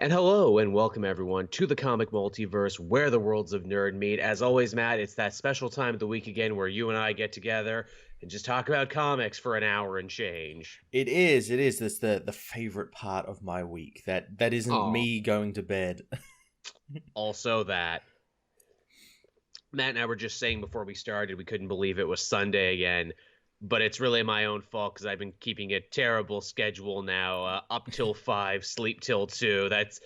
And hello and welcome everyone to the comic multiverse where the worlds of nerd meet. As always, Matt, it's that special time of the week again where you and I get together and just talk about comics for an hour and change. It is. That's the favorite part of my week. That isn't Oh, me going to bed. also that. Matt and I were just saying before we started we couldn't believe it was Sunday again, but it's really my own fault because I've been keeping a terrible schedule now. Up till 5, sleep till 2. That's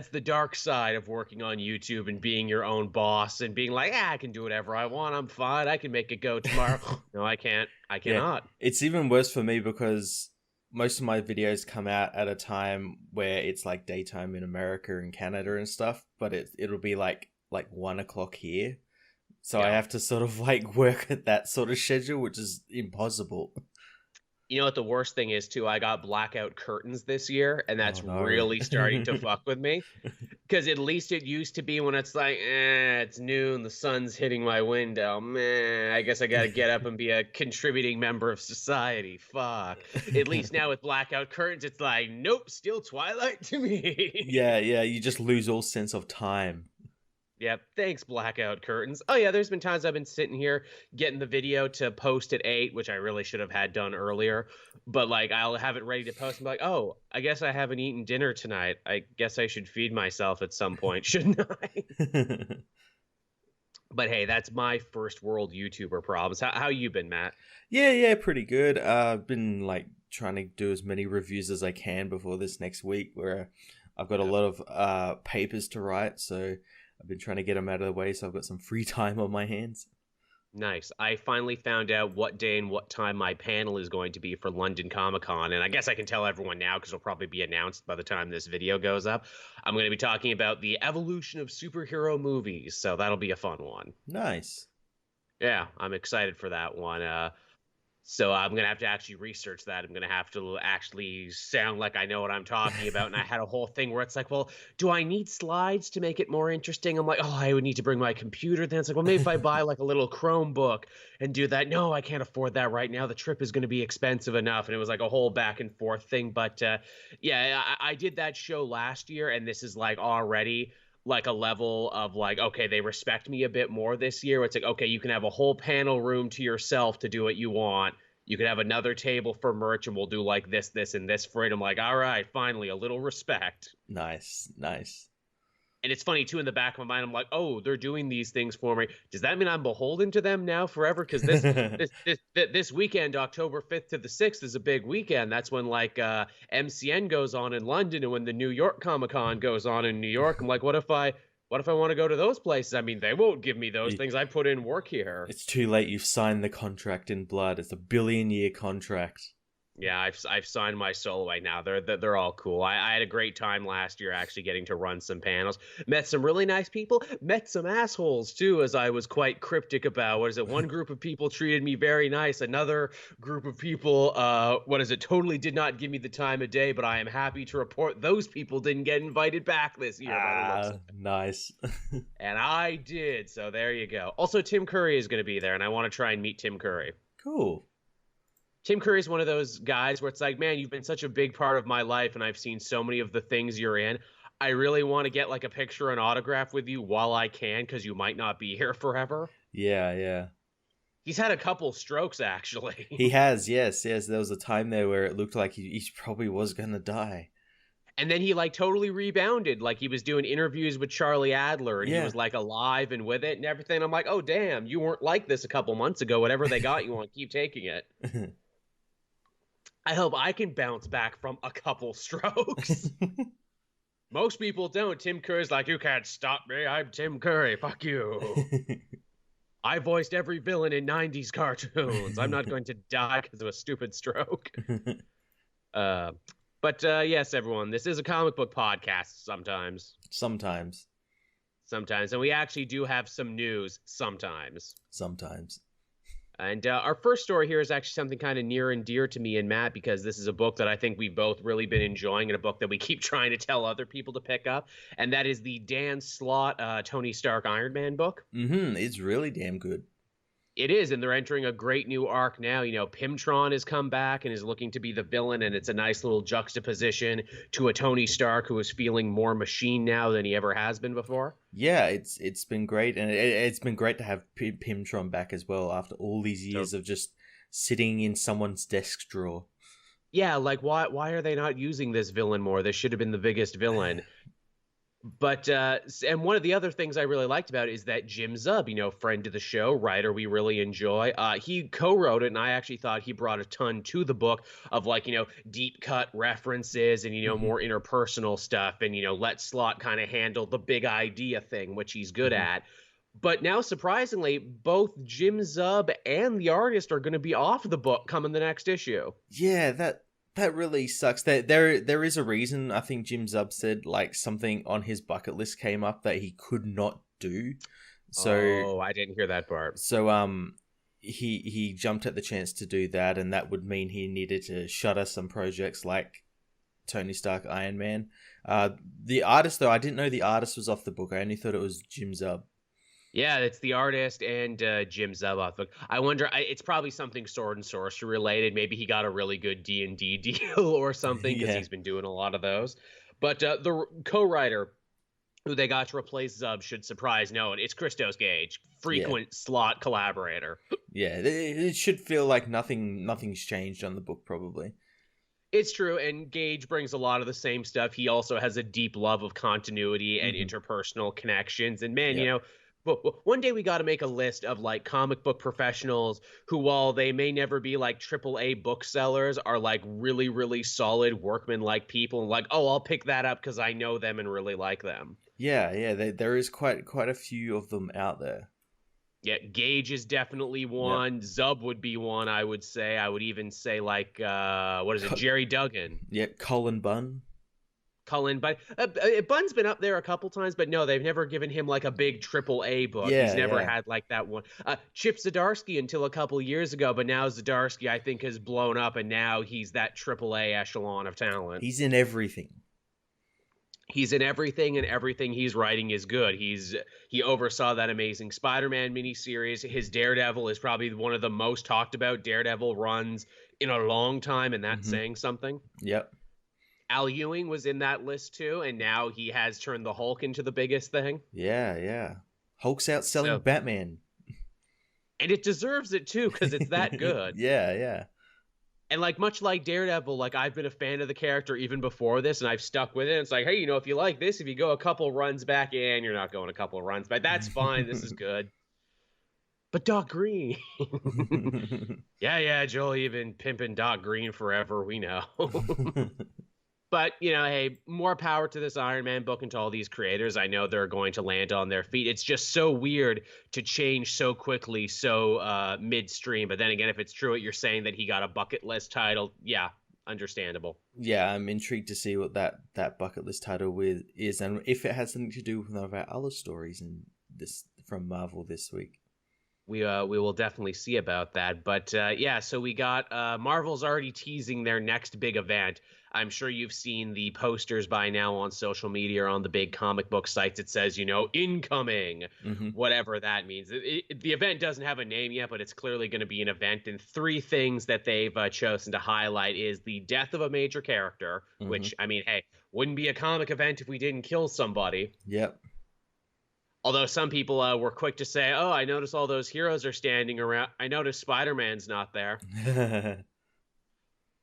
the dark side of working on YouTube and being your own boss and being like, I can do whatever I want. I'm fine. I can make it go tomorrow. No, I can't. I Yeah, cannot. it's even worse for me because most of my videos come out at a time where it's like daytime in America and Canada and stuff, but it'll be like 1 o'clock here. So I Yeah. have to sort of like work at that sort of schedule, which is impossible. You know what the worst thing is too? I got blackout curtains this year, and Oh that's no. really starting to fuck with me. Because at least it used to be when it's like, it's noon, the sun's hitting my window. Meh, I guess I gotta get up and be a contributing member of society. Fuck. At least now with blackout curtains, it's like, nope, still twilight to me. Yeah, you just lose all sense of time. Yep, thanks, blackout curtains. Oh yeah, there's been times I've been sitting here getting the video to post at 8, which I really should have had done earlier. But like, I'll have it ready to post and be like, oh, I guess I haven't eaten dinner tonight. I guess I should feed myself at some point, shouldn't I? But hey, that's my first world YouTuber problems. How you been, Matt? Yeah, pretty good. I've been like trying to do as many reviews as I can before this next week, where I've got a Yep. lot of papers to write, so I've been trying to get them out of the way, so I've got some free time on my hands. Nice. I finally found out what day and what time my panel is going to be for London Comic Con, and I guess I can tell everyone now because it'll probably be announced by the time this video goes up. I'm going to be talking about the evolution of superhero movies, so that'll be a fun one. Nice. Yeah, I'm excited for that one. So I'm gonna have to actually research that. I'm gonna have to actually sound like I know what I'm talking about. And I had a whole thing where it's like, well, do I need slides to make it more interesting? I'm like, oh, I would need to bring my computer. Then it's like, well, maybe if I buy like a little Chromebook and do that. No, I can't afford that right now. The trip is gonna be expensive enough. And it was like a whole back and forth thing. But yeah, I did that show last year, and this is like already like a level of like, okay, they respect me a bit more this year. It's like, okay, you can have a whole panel room to yourself to do what you want. You can have another table for merch, and we'll do like this, and this for it. I'm like, all right, finally, a little respect. Nice. And it's funny too, in the back of my mind, I'm like, oh, they're doing these things for me. Does that mean I'm beholden to them now forever? Because this weekend, October 5th to the 6th, is a big weekend. That's when like MCN goes on in London, and when the New York Comic Con goes on in New York. I'm like, what if I want to go to those places? I mean, they won't give me those things. I put in work here. It's too late. You've signed the contract in blood. It's a billion-year contract. Yeah, I've signed my solo right now. They're all cool. I had a great time last year actually getting to run some panels. Met some really nice people. Met some assholes too, as I was quite cryptic about. What is it? One group of people treated me very nice. Another group of people, totally did not give me the time of day. But I am happy to report those people didn't get invited back this year by the looks of it. Nice. And I did. So there you go. Also, Tim Curry is going to be there, and I want to try and meet Tim Curry. Cool. Tim Curry is one of those guys where it's like, man, you've been such a big part of my life, and I've seen so many of the things you're in. I really want to get like a picture and autograph with you while I can, because you might not be here forever. Yeah. He's had a couple strokes, actually. He has, yes. There was a time there where it looked like he probably was gonna die. And then he like totally rebounded. Like he was doing interviews with Charlie Adler, and he was like alive and with it and everything. I'm like, oh, damn, you weren't like this a couple months ago. Whatever they got you on, keep taking it. I hope I can bounce back from a couple strokes. Most people don't. Tim Curry's like, you can't stop me. I'm Tim Curry. Fuck you. I voiced every villain in 90s cartoons. I'm not going to die because of a stupid stroke. But yes, everyone, this is a comic book podcast sometimes. Sometimes. And we actually do have some news sometimes. And our first story here is actually something kind of near and dear to me and Matt, because this is a book that I think we've both really been enjoying, and a book that we keep trying to tell other people to pick up. And that is the Dan Slott Tony Stark Iron Man book. It's really damn good. It is, and they're entering a great new arc now. You know, Pimtron has come back and is looking to be the villain, and it's a nice little juxtaposition to a Tony Stark who is feeling more machine now than he ever has been before. Yeah, it's been great, and it's been great to have Pimtron back as well after all these years of just sitting in someone's desk drawer. Yeah, like why are they not using this villain more? This should have been the biggest villain. But and one of the other things I really liked about it is that Jim Zub, you know, friend of the show, writer we really enjoy, he co-wrote it, and I actually thought he brought a ton to the book of, like, you know, deep cut references and, you know, more interpersonal stuff, and, you know, let Slott kind of handle the big idea thing, which he's good at. But now, surprisingly, both Jim Zub and the artist are going to be off the book coming the next issue. Yeah, that really sucks. There is a reason. I think Jim Zub said, like, something on his bucket list came up that he could not do. So I didn't hear that part. So he jumped at the chance to do that, and that would mean he needed to shutter some projects like Tony Stark, Iron Man. The artist, though, I didn't know the artist was off the book. I only thought it was Jim Zub. Yeah, it's the artist and Jim Zub off the book. I wonder, it's probably something sword and sorcery related. Maybe he got a really good D&D deal or something, because he's been doing a lot of those. But the co-writer who they got to replace Zub should surprise no one. It's Christos Gage, frequent Slott collaborator. Yeah, it should feel like nothing's changed on the book, probably. It's true, and Gage brings a lot of the same stuff. He also has a deep love of continuity and interpersonal connections. And man, you know, but one day we got to make a list of, like, comic book professionals who, while they may never be like AAA booksellers, are like really, really solid workman-like people. And like, oh, I'll pick that up because I know them and really like them. Yeah, there is quite a few of them out there. Yeah, Gage is definitely one. Zub would be one, I would say. I would even say, like, what is it, Jerry Duggan. Yeah, Colin Bunn. But Bunn's been up there a couple times, but no, they've never given him like a big AAA book. He's never had like that one. Chip Zdarsky until a couple years ago, but now Zdarsky, I think, has blown up, and now he's that AAA echelon of talent. He's in everything. He's in everything, and everything he's writing is good. He oversaw that Amazing Spider-Man miniseries. His Daredevil is probably one of the most talked about Daredevil runs in a long time, and that's saying something. Yep. Al Ewing was in that list too, and now he has turned the Hulk into the biggest thing. Yeah. Hulk's outselling Batman. And it deserves it too, because it's that good. Yeah. And like, much like Daredevil, like, I've been a fan of the character even before this, and I've stuck with it. It's like, hey, you know, if you like this, if you go a couple runs back, and you're not going a couple runs back, that's fine. This is good. But Doc Green. yeah, Joel, you've been pimping Doc Green forever, we know. But, you know, hey, more power to this Iron Man book and to all these creators. I know they're going to land on their feet. It's just so weird to change so quickly, so midstream. But then again, if it's true what you're saying, that he got a bucket list title, yeah, understandable. Yeah, I'm intrigued to see what that bucket list title is, and if it has something to do with one of our other stories in this from Marvel this week. We will definitely see about that. But yeah, so we got Marvel's already teasing their next big event. I'm sure you've seen the posters by now on social media or on the big comic book sites. It says, you know, incoming, whatever that means. The event doesn't have a name yet, but it's clearly going to be an event. And three things that they've chosen to highlight is the death of a major character, which, I mean, hey, wouldn't be a comic event if we didn't kill somebody. Yep. Although some people were quick to say, oh, I noticed all those heroes are standing around. I noticed Spider-Man's not there.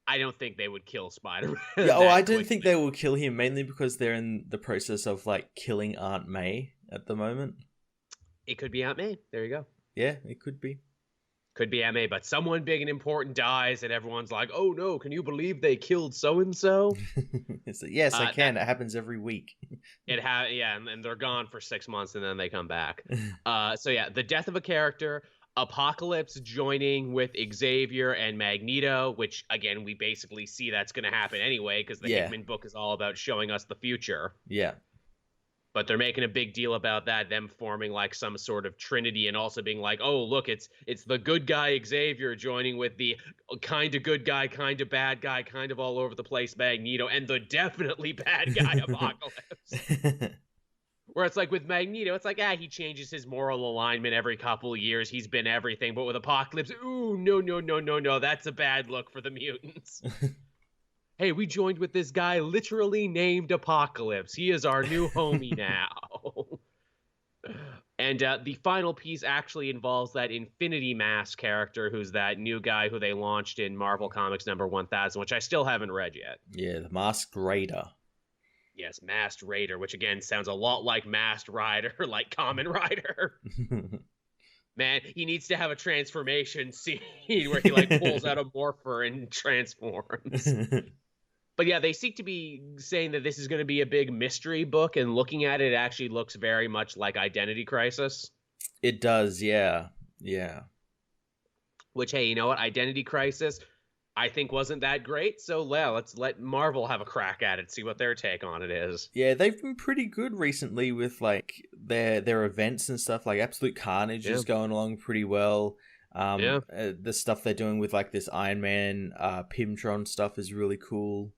I don't think they would kill Spider-Man. Yeah, I don't think they will kill him, mainly because they're in the process of, like, killing Aunt May at the moment. It could be Aunt May. There you go. Yeah, it could be. Could be Aunt May, but someone big and important dies, and everyone's like, oh no, can you believe they killed so-and-so? It's like, yes, I can. It happens every week. Yeah, and they're gone for 6 months, and then they come back. So yeah, the death of a character, Apocalypse joining with Xavier and Magneto, which, again, we basically see that's going to happen anyway, because the Hickman book is all about showing us the future. Yeah. But they're making a big deal about that, them forming like some sort of trinity, and also being like, oh, look, it's the good guy Xavier joining with the kind of good guy, kind of bad guy, kind of all over the place Magneto, and the definitely bad guy Apocalypse. Where it's like with Magneto, it's like, he changes his moral alignment every couple of years. He's been everything. But with Apocalypse, ooh, no, no, no, no, no. That's a bad look for the mutants. Hey, we joined with this guy literally named Apocalypse. He is our new homie now. And the final piece actually involves that Infinity Mask character, who's that new guy who they launched in Marvel Comics number 1000, which I still haven't read yet. Yeah, the Masked Raider. Yes, Masked Raider, which again sounds a lot like Masked Rider, like Kamen Rider. Man, he needs to have a transformation scene where he like pulls out a morpher and transforms. But yeah, they seem to be saying that this is going to be a big mystery book, and looking at it, it actually looks very much like Identity Crisis. It does, yeah. Yeah. Which, hey, you know what? Identity Crisis, I think wasn't that great, so let's let Marvel have a crack at it, see what their take on it is. Yeah, they've been pretty good recently with like their events and stuff. Like Absolute Carnage is going along pretty well. The stuff they're doing with like this Iron Man Pimtron stuff is really cool.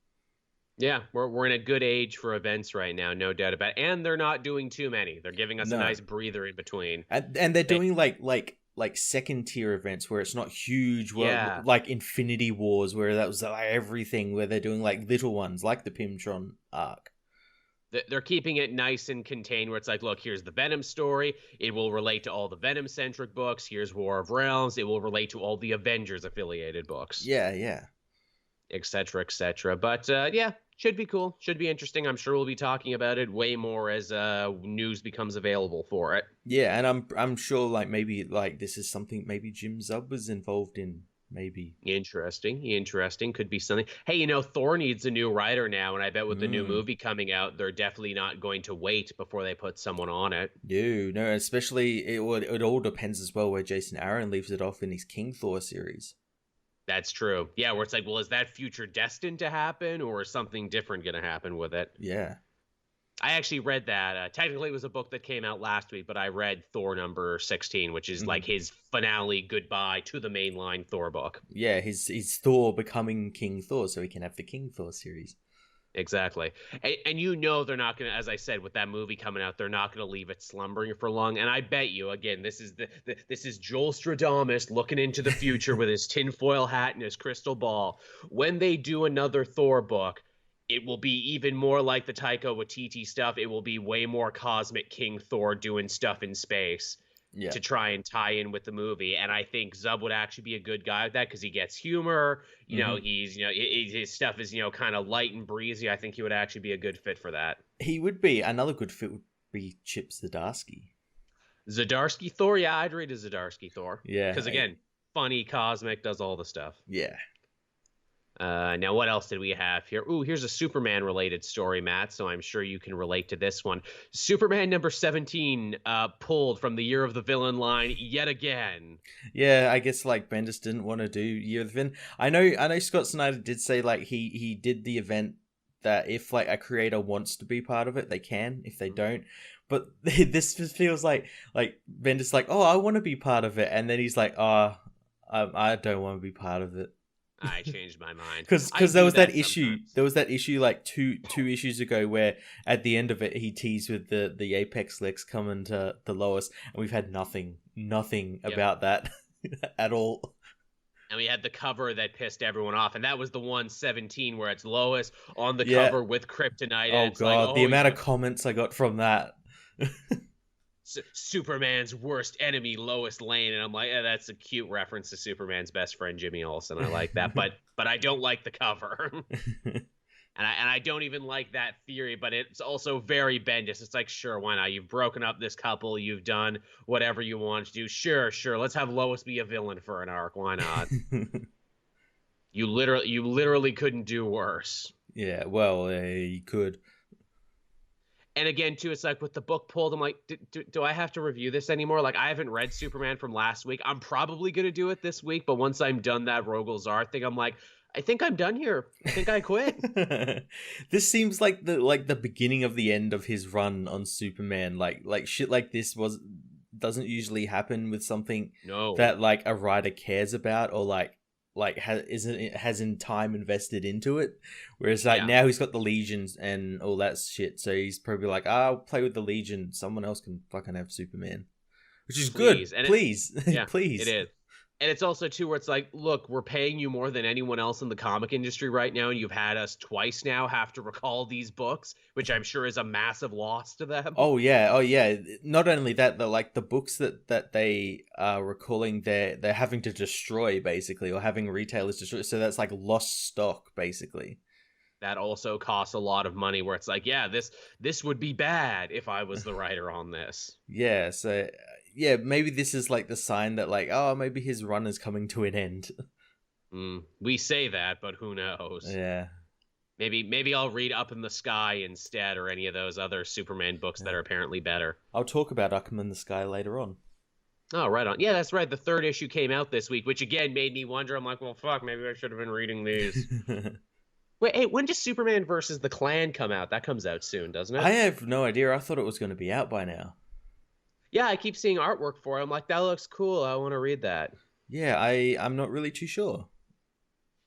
Yeah, we're in a good age for events right now, no doubt about it. And they're not doing too many. They're giving us a nice breather in between. And they're doing like second tier events where it's not huge, like Infinity Wars, where that was like everything, where they're doing like little ones like the Pimtron arc. They're keeping it nice and contained, where it's like, look, here's the Venom story. It will relate to all the Venom-centric books. Here's War of Realms. It will relate to all the Avengers-affiliated books. Yeah. Etc., etc. But should be cool. Should be interesting. I'm sure we'll be talking about it way more as news becomes available for it. Yeah, and I'm sure like maybe like this is something maybe Jim Zub was involved in. Maybe. Interesting. Could be something. Hey, you know, Thor needs a new writer now, and I bet with the new movie coming out, they're definitely not going to wait before they put someone on it. No, especially it all depends as well where Jason Aaron leaves it off in his King Thor series. That's true. Yeah, where it's like, well, is that future destined to happen, or is something different going to happen with it? Yeah. I actually read that. Technically, it was a book that came out last week, but I read Thor number 16, which is like his finale goodbye to the mainline Thor book. Yeah, his Thor becoming King Thor, so he can have the King Thor series. Exactly. And you know they're not going to, as I said, with that movie coming out, they're not going to leave it slumbering for long. And I bet you, again, this is Joel Stradamus looking into the future with his tinfoil hat and his crystal ball. When they do another Thor book, it will be even more like the Taika Waititi stuff. It will be way more cosmic King Thor doing stuff in space to try and tie in with the movie. And I think Zub would actually be a good guy with that because he gets humor. You know, he's, his stuff is, kind of light and breezy. I think he would actually be a good fit for that. He would be. Another good fit would be Chip Zdarsky. Zdarsky Thor? Yeah, I'd read a Zdarsky Thor. Yeah. Because again, funny, cosmic, does all the stuff. Yeah. Now, what else did we have here? Ooh, here's a Superman-related story, Matt, so I'm sure you can relate to this one. Superman number 17 pulled from the Year of the Villain line yet again. Yeah, I guess, like, Bendis didn't want to do Year of the Villain. I know Scott Snyder did say, like, he did the event that if, like, a creator wants to be part of it, they can. If they don't. But this just feels like Bendis like, oh, I want to be part of it. And then he's like, oh, I don't want to be part of it. I changed my mind because there was that issue. There was that issue like two issues ago where at the end of it he teased with the Apex Lex coming to Lois, and we've had nothing about that at all. And we had the cover that pissed everyone off, and that was the 117 where it's Lois on the cover with kryptonite. Oh and god, like, the amount of comments I got from that. Superman's worst enemy, Lois Lane, and I'm like, that's a cute reference to Superman's best friend, Jimmy Olsen. I like that, but I don't like the cover, and I don't even like that theory. But it's also very Bendis. It's like, sure, why not? You've broken up this couple, you've done whatever you want to do. Sure, let's have Lois be a villain for an arc. Why not? You literally couldn't do worse. Yeah, well, you could. And again, too, it's like with the book pulled, I'm like, do I have to review this anymore? Like, I haven't read Superman from last week. I'm probably going to do it this week, but once I'm done that Rogel Zar thing, I'm like, I think I'm done here. I think I quit. This seems like the beginning of the end of his run on Superman. Like shit like this doesn't usually happen with something that like a writer cares about or like like has in time invested into it, whereas like now he's got the legions and all that shit, so he's probably like, I'll play with the Legion, someone else can fucking have Superman, which is good. And please. Please, it is. And it's also too where it's like, look, we're paying you more than anyone else in the comic industry right now, and you've had us twice now have to recall these books, which I'm sure is a massive loss to them. Oh yeah. Not only that, like the books that they are recalling, they're having to destroy basically, or having retailers destroy. So that's like lost stock basically. That also costs a lot of money. Where it's like, yeah, this would be bad if I was the writer on this. Yeah. So. Yeah, maybe this is like the sign that like, oh, maybe his run is coming to an end. We say that, but who knows? Yeah. Maybe I'll read Up in the Sky instead, or any of those other Superman books that are apparently better. I'll talk about Up in the Sky later on. Oh, right on. Yeah, that's right. The 3rd issue came out this week, which again made me wonder. I'm like, well, fuck, maybe I should have been reading these. Wait, hey, when does Superman versus the Klan come out? That comes out soon, doesn't it? I have no idea. I thought it was going to be out by now. Yeah, I keep seeing artwork for it. I'm like, that looks cool. I want to read that. Yeah, I'm not really too sure.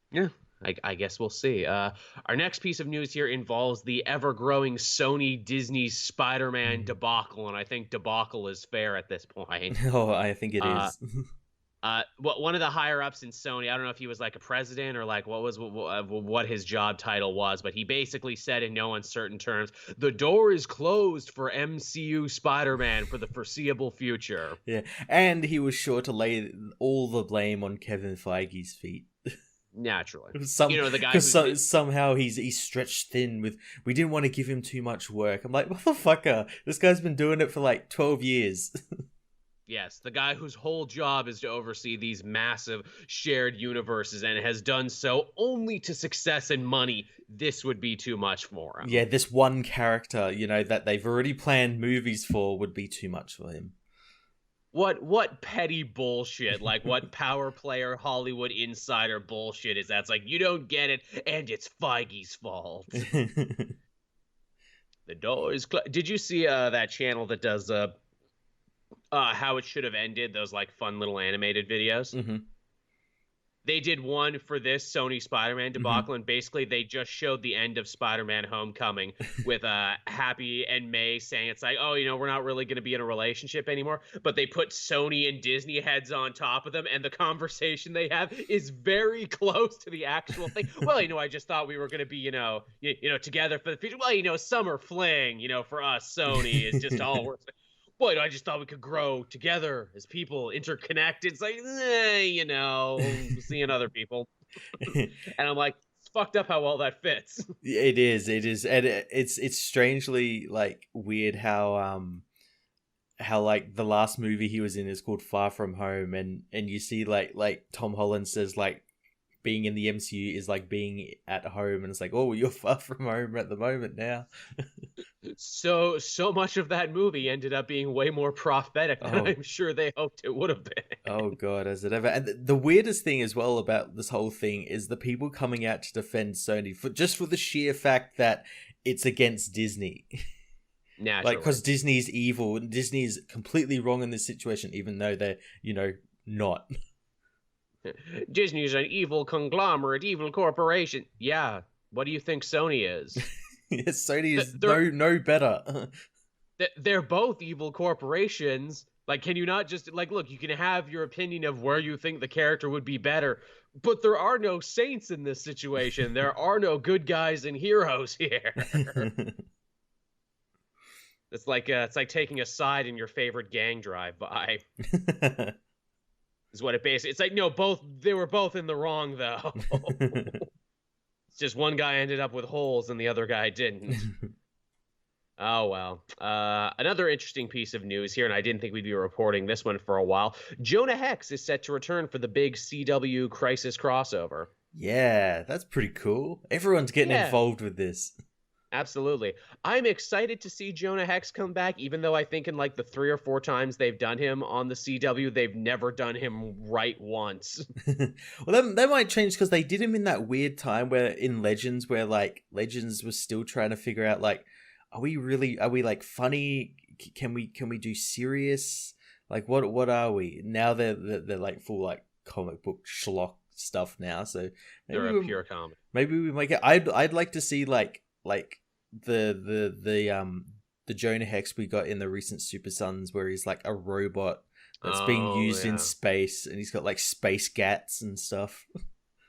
Yeah, I guess we'll see. Our next piece of news here involves the ever-growing Sony Disney Spider-Man debacle, and I think debacle is fair at this point. Oh, I think it is. One of the higher ups in Sony, I don't know if he was like a president or like what his job title was, but he basically said in no uncertain terms, the door is closed for MCU Spider-Man for the foreseeable future. Yeah, and he was sure to lay all the blame on Kevin Feige's feet. Naturally. The guy because somehow he's stretched thin with, we didn't want to give him too much work. I'm like, motherfucker, this guy's been doing it for like 12 years. Yes, the guy whose whole job is to oversee these massive shared universes and has done so only to success and money. This would be too much for him. Yeah, this one character, that they've already planned movies for would be too much for him. What petty bullshit, like what power player Hollywood insider bullshit is that? It's like, you don't get it, and it's Feige's fault. The door is closed. Did you see that channel that does how it should have ended, those like fun little animated videos? Mm-hmm. They did one for this Sony Spider-Man debacle, and basically they just showed the end of Spider-Man Homecoming with Happy and May saying it's like, oh, we're not really going to be in a relationship anymore. But they put Sony and Disney heads on top of them, and the conversation they have is very close to the actual thing. Well, I just thought we were going to be, together for the future. Well, summer fling, for us, Sony is just all we're. Boy, I just thought we could grow together as people, interconnected. It's like, seeing other people. And I'm like, it's fucked up how well that fits. It is. And it's strangely, like, weird how like, the last movie he was in is called Far From Home, and you see, like Tom Holland says, like, being in the MCU is like being at home, and it's like, oh, you're far from home at the moment now. So much of that movie ended up being way more prophetic than I'm sure they hoped it would have been. Oh god, has it ever? And the weirdest thing as well about this whole thing is the people coming out to defend Sony for the sheer fact that it's against Disney. Naturally. Like, because Disney's evil, and Disney's completely wrong in this situation, even though they're, not. Disney's an evil conglomerate, evil corporation. Yeah, what do you think Sony is? Yes, Sony is no better. They're both evil corporations. Like, can you not just, like, look, you can have your opinion of where you think the character would be better, but there are no saints in this situation. There are no good guys and heroes here. It's like taking a side in your favorite gang drive-by. Is what it basically. It's like, no, they were both in the wrong, though. It's just one guy ended up with holes and the other guy didn't. Oh, well. Another interesting piece of news here, and I didn't think we'd be reporting this one for a while. Jonah Hex is set to return for the big CW Crisis crossover. Yeah, that's pretty cool. Everyone's getting involved with this. Absolutely. I'm excited to see Jonah Hex come back, even though I think in like the 3 or 4 times they've done him on the CW, they've never done him right once. Well, that might change because they did him in that weird time where in Legends, where like Legends was still trying to figure out like, are we like funny? Can we do serious? Like what are we? Now they're like full like comic book schlock stuff now. So They're a pure comedy. Maybe we might get. I'd like to see like the Jonah Hex we got in the recent Super Sons, where he's like a robot that's being used in space, and he's got like space gats and stuff.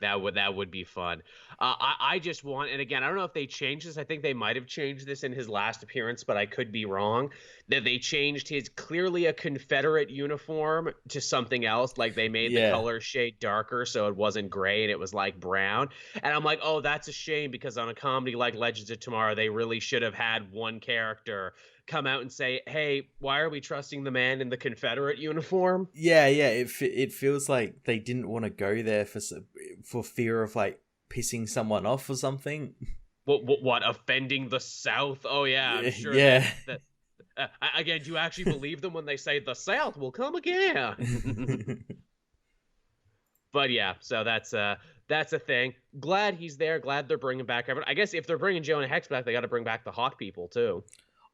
That would be fun. I just want, and again, I don't know if they changed this. I think they might have changed this in his last appearance, but I could be wrong. That they changed his clearly a Confederate uniform to something else. Like they made the color shade darker, so it wasn't gray and it was like brown. And I'm like, oh, that's a shame, because on a comedy like Legends of Tomorrow, they really should have had one character come out and say, hey, why are we trusting the man in the Confederate uniform? Yeah. It feels like they didn't want to go there for fear of like pissing someone off or something. What offending the South? Oh yeah, I'm sure. That again, do you actually believe them when they say the South will come again? But yeah, so that's a thing. Glad he's there. Glad they're bringing back everyone. I guess if they're bringing Jonah Hex back, they got to bring back the Hawk people too.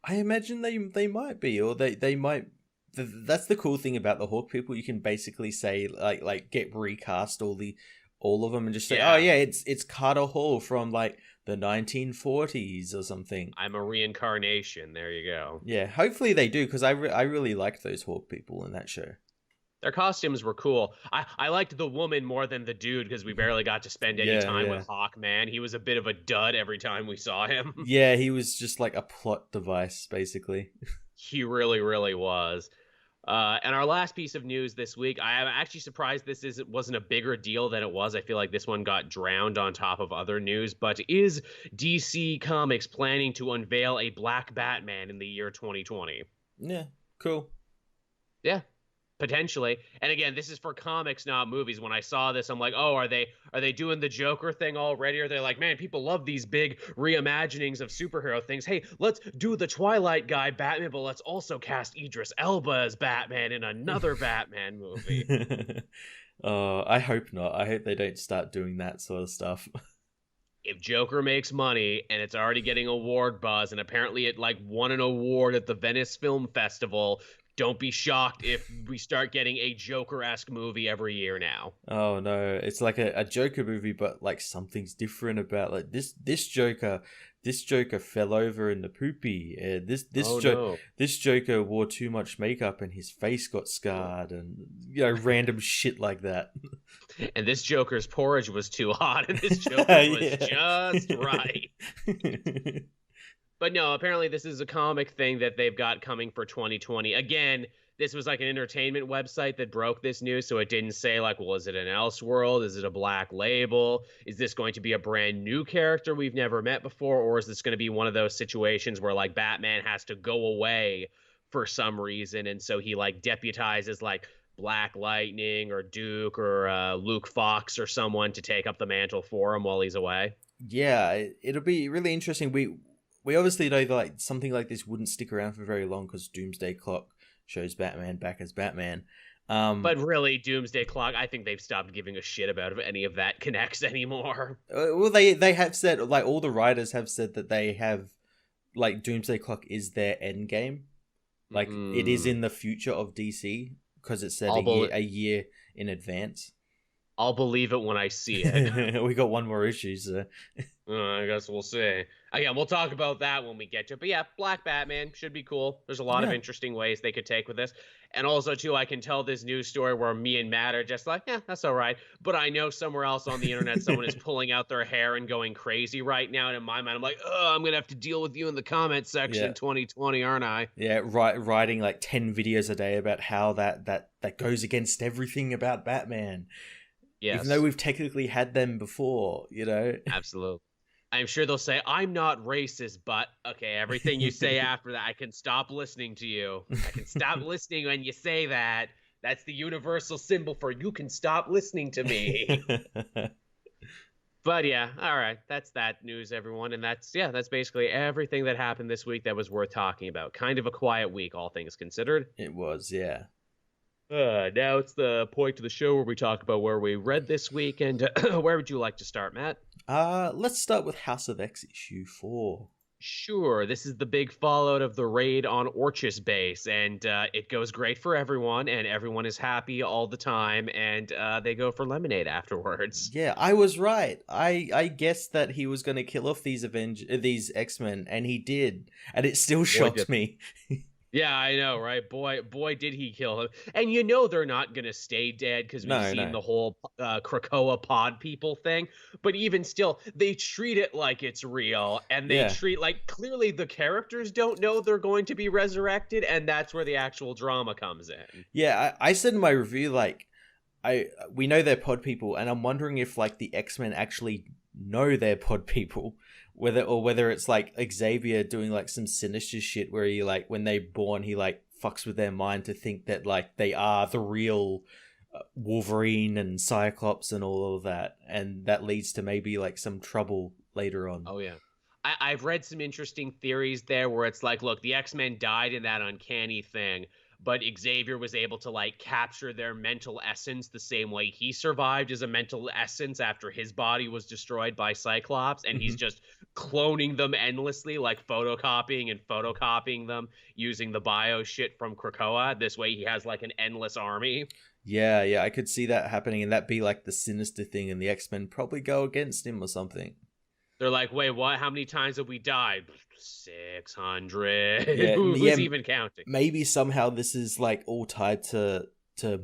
I imagine they might be, or they might. That's the cool thing about the Hawk people. You can basically say like get recast all of them and just say, oh yeah, it's Carter Hall from like the 1940s or something. I'm a reincarnation. There you go. Yeah, hopefully they do, because I really liked those Hawk people in that show. Their costumes were cool. I liked the woman more than the dude, because we barely got to spend any time with Hawkman. He was a bit of a dud every time we saw him. Yeah, he was just like a plot device, basically. He really, really was. And our last piece of news this week, I am actually surprised this wasn't a bigger deal than it was. I feel like this one got drowned on top of other news. But is DC Comics planning to unveil a Black Batman in the year 2020? Yeah, cool. Yeah. Potentially. And again, this is for comics, not movies. When I saw this, I'm like, oh, are they doing the Joker thing already? Or are they like, man, people love these big reimaginings of superhero things. Hey, let's do the Twilight guy Batman, but let's also cast Idris Elba as Batman in another Batman movie. I hope not. I hope they don't start doing that sort of stuff. If Joker makes money and it's already getting award buzz, and apparently it like won an award at the Venice Film Festival, don't be shocked if we start getting a Joker-esque movie every year now. Oh no, it's like a Joker movie, but like something's different about like this Joker fell over in the poopy. This Joker wore too much makeup and his face got scarred, and random shit like that. And this Joker's porridge was too hot, and this Joker was just right. But no, apparently this is a comic thing that they've got coming for 2020. Again, this was like an entertainment website that broke this news, so it didn't say like, well, is it an Elseworld? Is it a Black Label? Is this going to be a brand new character we've never met before? Or is this going to be one of those situations where like Batman has to go away for some reason, and so he like deputizes like Black Lightning or Duke or Luke Fox or someone to take up the mantle for him while he's away? Yeah, it'll be really interesting. We obviously know that like something like this wouldn't stick around for very long, because Doomsday Clock shows Batman back as Batman. But really, Doomsday Clock, I think they've stopped giving a shit about if any of that connects anymore. Well, they have said, like all the writers have said that they have, like Doomsday Clock is their end game. Like it is in the future of DC, because it's said a year in advance. I'll believe it when I see it. We got one more issue, so I guess we'll see. Again, we'll talk about that when we get to it. But yeah, Black Batman should be cool. There's a lot of interesting ways they could take with this. And also, too, I can tell this news story where me and Matt are just like, yeah, that's all right. But I know somewhere else on the internet, someone is pulling out their hair and going crazy right now. And in my mind, I'm like, oh, I'm going to have to deal with you in the comment section 2020, aren't I? Yeah, writing like 10 videos a day about how that goes against everything about Batman. Yes. Even though we've technically had them before, Absolutely. I'm sure they'll say, I'm not racist, but okay, everything you say after that, I can stop listening to you. I can stop listening when you say that. That's the universal symbol for you can stop listening to me. But yeah, all right. That's that news, everyone. And that's basically everything that happened this week that was worth talking about. Kind of a quiet week, all things considered. It was, yeah. Now it's the point of the show where we talk about where we read this week, and where would you like to start, Matt? Let's start with House of X issue 4. Sure, this is the big fallout of the raid on Orchis base, and it goes great for everyone, and everyone is happy all the time, and they go for lemonade afterwards. Yeah, I was right. I guessed that he was going to kill off these X-Men, and he did, and it still Boy, shocked me. yeah, I know, right? Boy, did he kill him. And they're not gonna stay dead because we've No, seen no. the whole Krakoa pod people thing. But even still, they treat it like it's real, and they Yeah. treat like clearly the characters don't know they're going to be resurrected, and that's where the actual drama comes in. Yeah, I said in my review, like, we know they're pod people, and I'm wondering if, like, the X-Men actually know they're pod people, whether it's like Xavier doing like some sinister shit where he, like, when they're born, he like fucks with their mind to think that like they are the real Wolverine and Cyclops and all of that, and that leads to maybe like some trouble later on. Oh yeah. I've read some interesting theories there where it's like, look, the X-Men died in that uncanny thing, but Xavier was able to like capture their mental essence the same way he survived as a mental essence after his body was destroyed by Cyclops, and he's Mhm. just cloning them endlessly, like photocopying them using the bio shit from Krakoa. This way he has like an endless army. Yeah, I could see that happening, and that be like the Sinister thing, and the X-Men probably go against him or something. They're like, wait, what? How many times have we died? 600. Yeah, Who's even counting? maybe somehow this is like all tied to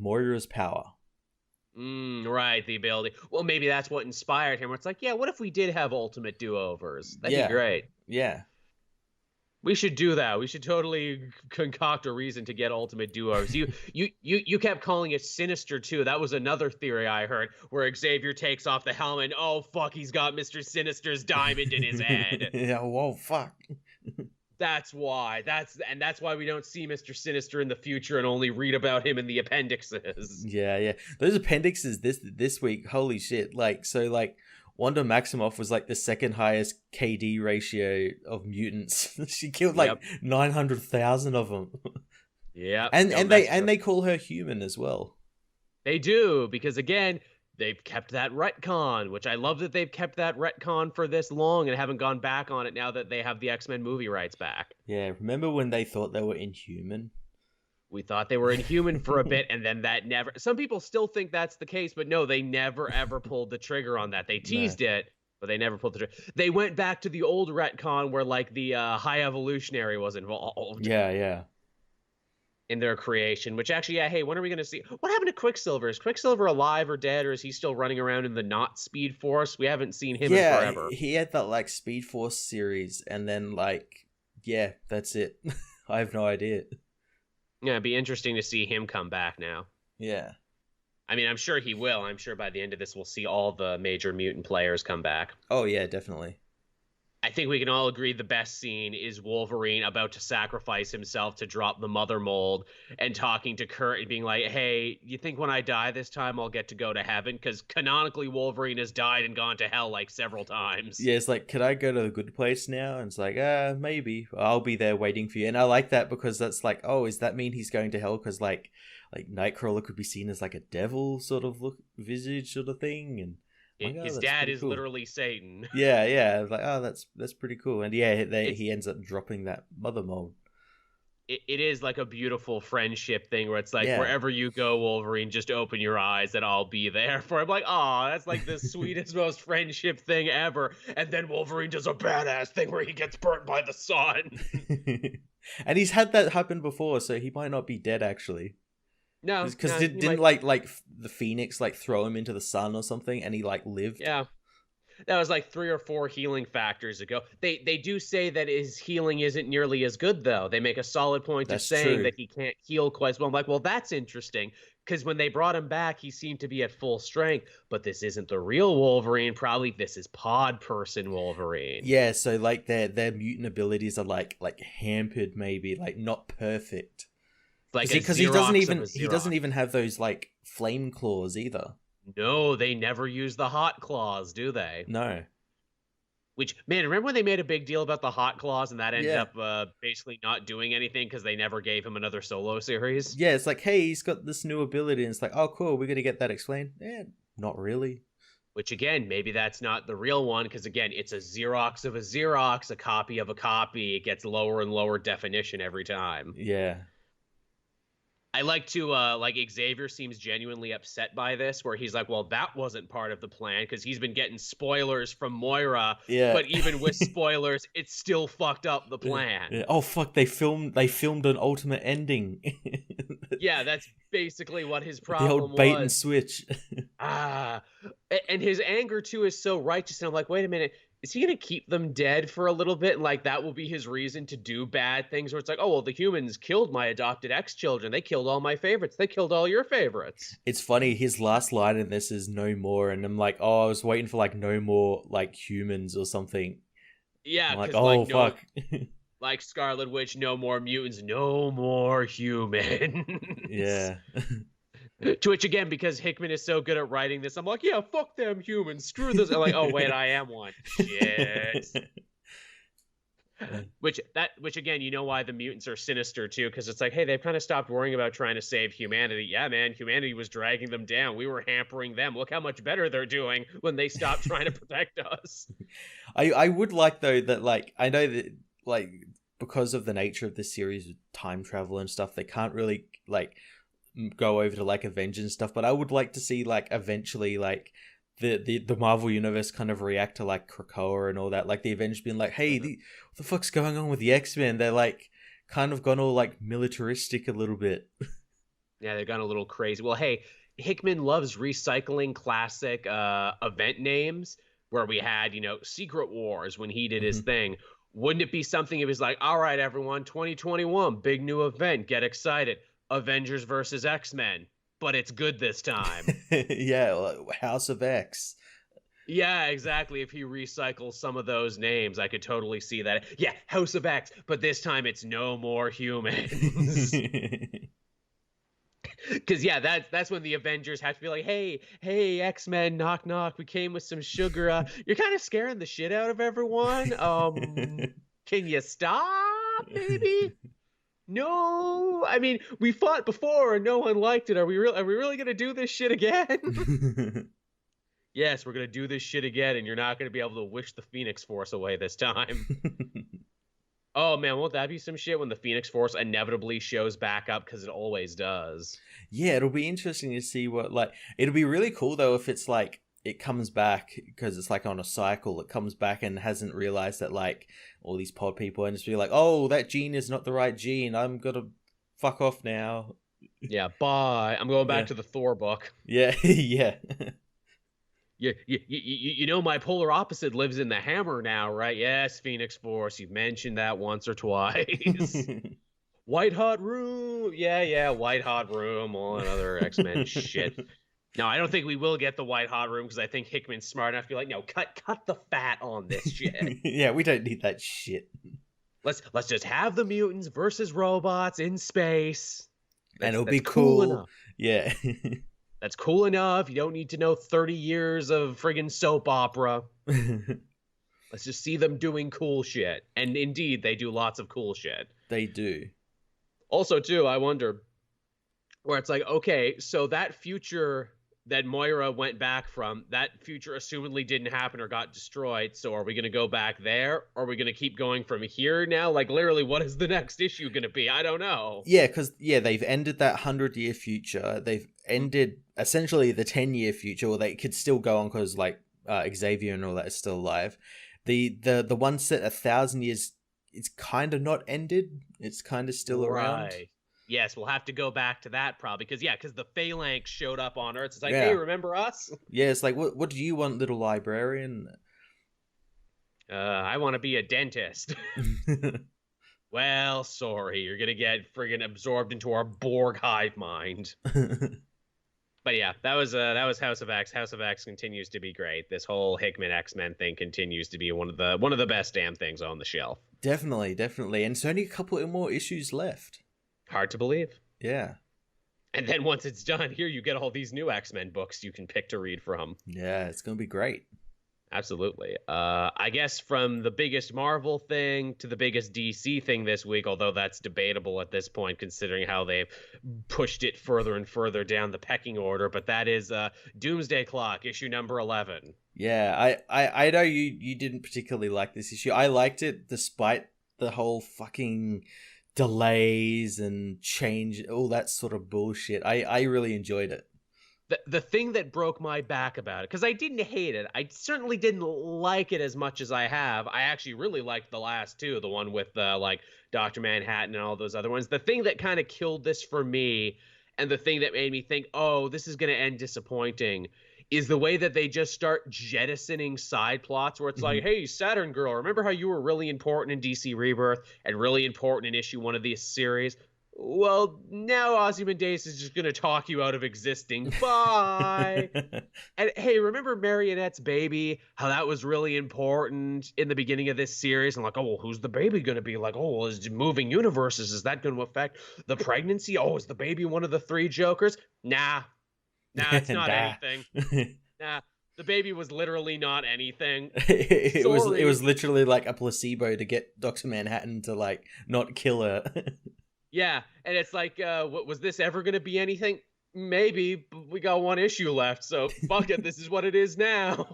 Moira's power. Right, the ability. Well, maybe that's what inspired him. Where it's like, yeah, what if we did have ultimate do-overs? That'd be Yeah, great. yeah. We should do that. We should totally concoct a reason to get ultimate do-overs. You kept calling it Sinister too. That was another theory I heard, where Xavier takes off the helmet and, oh fuck, he's got Mr. Sinister's diamond in his head. Yeah, whoa, fuck. That's why. That's why we don't see Mr. Sinister in the future and only read about him in the appendixes. Yeah. Those appendixes this week, holy shit. Like, so like Wanda Maximoff was like the second highest KD ratio of mutants. She killed like 900,000 of them. Yeah. And they call her human as well. They do, because again, they've kept that retcon, which I love that they've kept that retcon for this long and haven't gone back on it now that they have the X-Men movie rights back. Yeah, remember when they thought they were Inhuman? We thought they were Inhuman for a bit, and then that never... Some people still think that's the case, but no, they never, ever pulled the trigger on that. They teased it, but they never pulled the trigger. They went back to the old retcon where, like, the High Evolutionary was involved. Yeah. In their creation, which actually, yeah, hey, when are we going to see... What happened to Quicksilver? Is Quicksilver alive or dead, or is he still running around in the not Speed Force? We haven't seen him in forever. He had that, like, Speed Force series, and then, like, yeah, that's it. I have no idea. Yeah, it'd be interesting to see him come back now. Yeah. I mean, I'm sure he will. I'm sure by the end of this, we'll see all the major mutant players come back. Oh, yeah, definitely. I think we can all agree the best scene is Wolverine about to sacrifice himself to drop the mother mold and talking to Kurt and being like, hey, you think when I die this time I'll get to go to heaven? Because canonically Wolverine has died and gone to hell like several times. Yeah, it's like, could I go to the good place now? And it's like, maybe. I'll be there waiting for you. And I like that because that's like, oh, does that mean he's going to hell? Because like Nightcrawler could be seen as like a devil sort of visage sort of thing. And his dad is literally Satan. Yeah. Like, oh, that's pretty cool. And yeah, he ends up dropping that mother mold. It is like a beautiful friendship thing where it's like, wherever you go, Wolverine, just open your eyes and I'll be there for him. Like, oh, that's like the sweetest, most friendship thing ever. And then Wolverine does a badass thing where he gets burnt by the sun. And he's had that happen before, so he might not be dead actually. No, because didn't like the Phoenix like throw him into the sun or something, and he like lived. Yeah, that was like 3 or 4 healing factors ago. They do say that his healing isn't nearly as good though. They make a solid point of saying that he can't heal quite as well. I'm like, well, that's interesting because when they brought him back, he seemed to be at full strength. But this isn't the real Wolverine. Probably this is Pod Person Wolverine. Yeah, so like their mutant abilities are like hampered, maybe like not perfect. Like because he doesn't even have those like flame claws either. No, they never use the hot claws, do they? No. Which, man, remember when they made a big deal about the hot claws and that ended up basically not doing anything because they never gave him another solo series? Yeah, it's like, hey, he's got this new ability, and it's like, oh, cool, we're gonna get that explained. Yeah, not really. Which again, maybe that's not the real one, because again, it's a Xerox of a Xerox, a copy of a copy. It gets lower and lower definition every time. Yeah. I like to like Xavier seems genuinely upset by this, where he's like, well, that wasn't part of the plan, because he's been getting spoilers from Moira, Yeah. but even with spoilers, it still fucked up the plan. Yeah. Oh fuck, they filmed an alternate ending. Yeah, that's basically what his The problem old bait was. and switch. And his anger too is so righteous, and I'm like, wait a minute, is he gonna keep them dead for a little bit, and like that will be his reason to do bad things, where it's like, oh well, the humans killed my adopted ex-children, they killed all my favorites, they killed all your favorites. It's funny, his last line in this is "no more," and I'm like, oh, I was waiting for like "no more" like humans or something. Yeah, I'm like, because oh like, fuck. like Scarlet Witch, no more mutants, no more humans. Yeah. To which again, because Hickman is so good at writing this, I'm like, yeah, fuck them humans, screw this. I'm like, oh wait, I am one. Shit. Which again, you know why the mutants are sinister too, because it's like, hey, they've kind of stopped worrying about trying to save humanity. Yeah, man, humanity was dragging them down. We were hampering them. Look how much better they're doing when they stopped trying to protect us. I would like though that, like, I know that like because of the nature of this series with time travel and stuff, they can't really like go over to like Avengers and stuff, but I would like to see like eventually like the Marvel universe kind of react to like Krakoa and all that, like the Avengers being like, hey, what the fuck's going on with the X-Men? They're like kind of gone all like militaristic a little bit. Yeah, they've gone a little crazy. Well, hey, Hickman loves recycling classic event names, where we had, Secret Wars when he did his thing. Wouldn't it be something if he's like, all right, everyone, 2021, big new event, get excited. Avengers versus X-Men, but it's good this time. Yeah, House of X. Yeah, exactly. If he recycles some of those names, I could totally see that. Yeah, House of X, but this time it's no more humans. Because yeah, that's when the Avengers have to be like, hey, X-Men, knock knock, we came with some sugar. You're kind of scaring the shit out of everyone. Can you stop, maybe? No, I mean, we fought before and no one liked it. Are we really gonna do this shit again? Yes, we're gonna do this shit again, and you're not gonna be able to wish the Phoenix Force away this time. Oh man, won't that be some shit when the Phoenix Force inevitably shows back up, because it always does. Yeah, it'll be interesting to see what, like, it'll be really cool though if it's like it comes back, because it's like on a cycle, it comes back and hasn't realized that like all these pod people, and just be like, oh, that gene is not the right gene, I'm gonna fuck off now. Yeah, bye, I'm going back to the Thor book. Yeah. Yeah. You know my polar opposite lives in the hammer now, right? Yes, Phoenix Force, you've mentioned that once or twice. White hot room. Yeah, white hot room, all that other X-Men shit. No, I don't think we will get the white hot room, because I think Hickman's smart enough to be like, no, cut the fat on this shit. Yeah, we don't need that shit. Let's just have the mutants versus robots in space. And it'll be cool enough. Yeah. That's cool enough. You don't need to know 30 years of friggin' soap opera. Let's just see them doing cool shit. And indeed, they do lots of cool shit. They do. Also, too, I wonder, where it's like, okay, so that future that Moira went back from, that future assumedly didn't happen or got destroyed. So are we going to go back there? Or are we going to keep going from here now? Like, literally, what is the next issue going to be? I don't know. Yeah, because, they've ended that 100-year future. They've ended, essentially, the 10-year future, or they could still go on because, like, Xavier and all that is still alive. The one set 1,000 years, it's kind of not ended. It's kind of still around. Yes, we'll have to go back to that probably, because the Phalanx showed up on Earth. It's like, hey, remember us? Yeah, it's like, what do you want, little librarian? I want to be a dentist. Well, sorry, you're gonna get friggin' absorbed into our Borg hive mind. But yeah, that was House of X. House of X continues to be great. This whole Hickman X-Men thing continues to be one of the best damn things on the shelf. Definitely, and it's only a couple more issues left. Hard to believe. Yeah. And then once it's done, here you get all these new X-Men books you can pick to read from. Yeah, it's going to be great. Absolutely. I guess from the biggest Marvel thing to the biggest DC thing this week, although that's debatable at this point, considering how they've pushed it further and further down the pecking order. But that is Doomsday Clock, issue number 11. Yeah, I know you didn't particularly like this issue. I liked it despite the whole fucking delays and change, all that sort of bullshit. I really enjoyed it. The thing that broke my back about it, because I didn't hate it, I certainly didn't like it as much as I have. I actually really liked the last two, the one with like Dr. Manhattan and all those other ones. The thing that kind of killed this for me, and the thing that made me think, oh, this is going to end disappointing, is the way that they just start jettisoning side plots where it's like, hey, Saturn Girl, remember how you were really important in DC Rebirth and really important in issue 1 of this series? Well, now Ozymandias is just going to talk you out of existing. Bye. And hey, remember Marionette's baby? How that was really important in the beginning of this series? And like, oh, well, who's the baby going to be? Like, oh, well, is moving universes? Is that going to affect the pregnancy? Oh, is the baby one of the 3 Jokers? Nah, it's not anything. Nah, the baby was literally not anything. It was literally like a placebo to get Dr. Manhattan to like not kill her. Yeah, and it's like, was this ever going to be anything? Maybe, but we got 1 issue left, so fuck it, this is what it is now.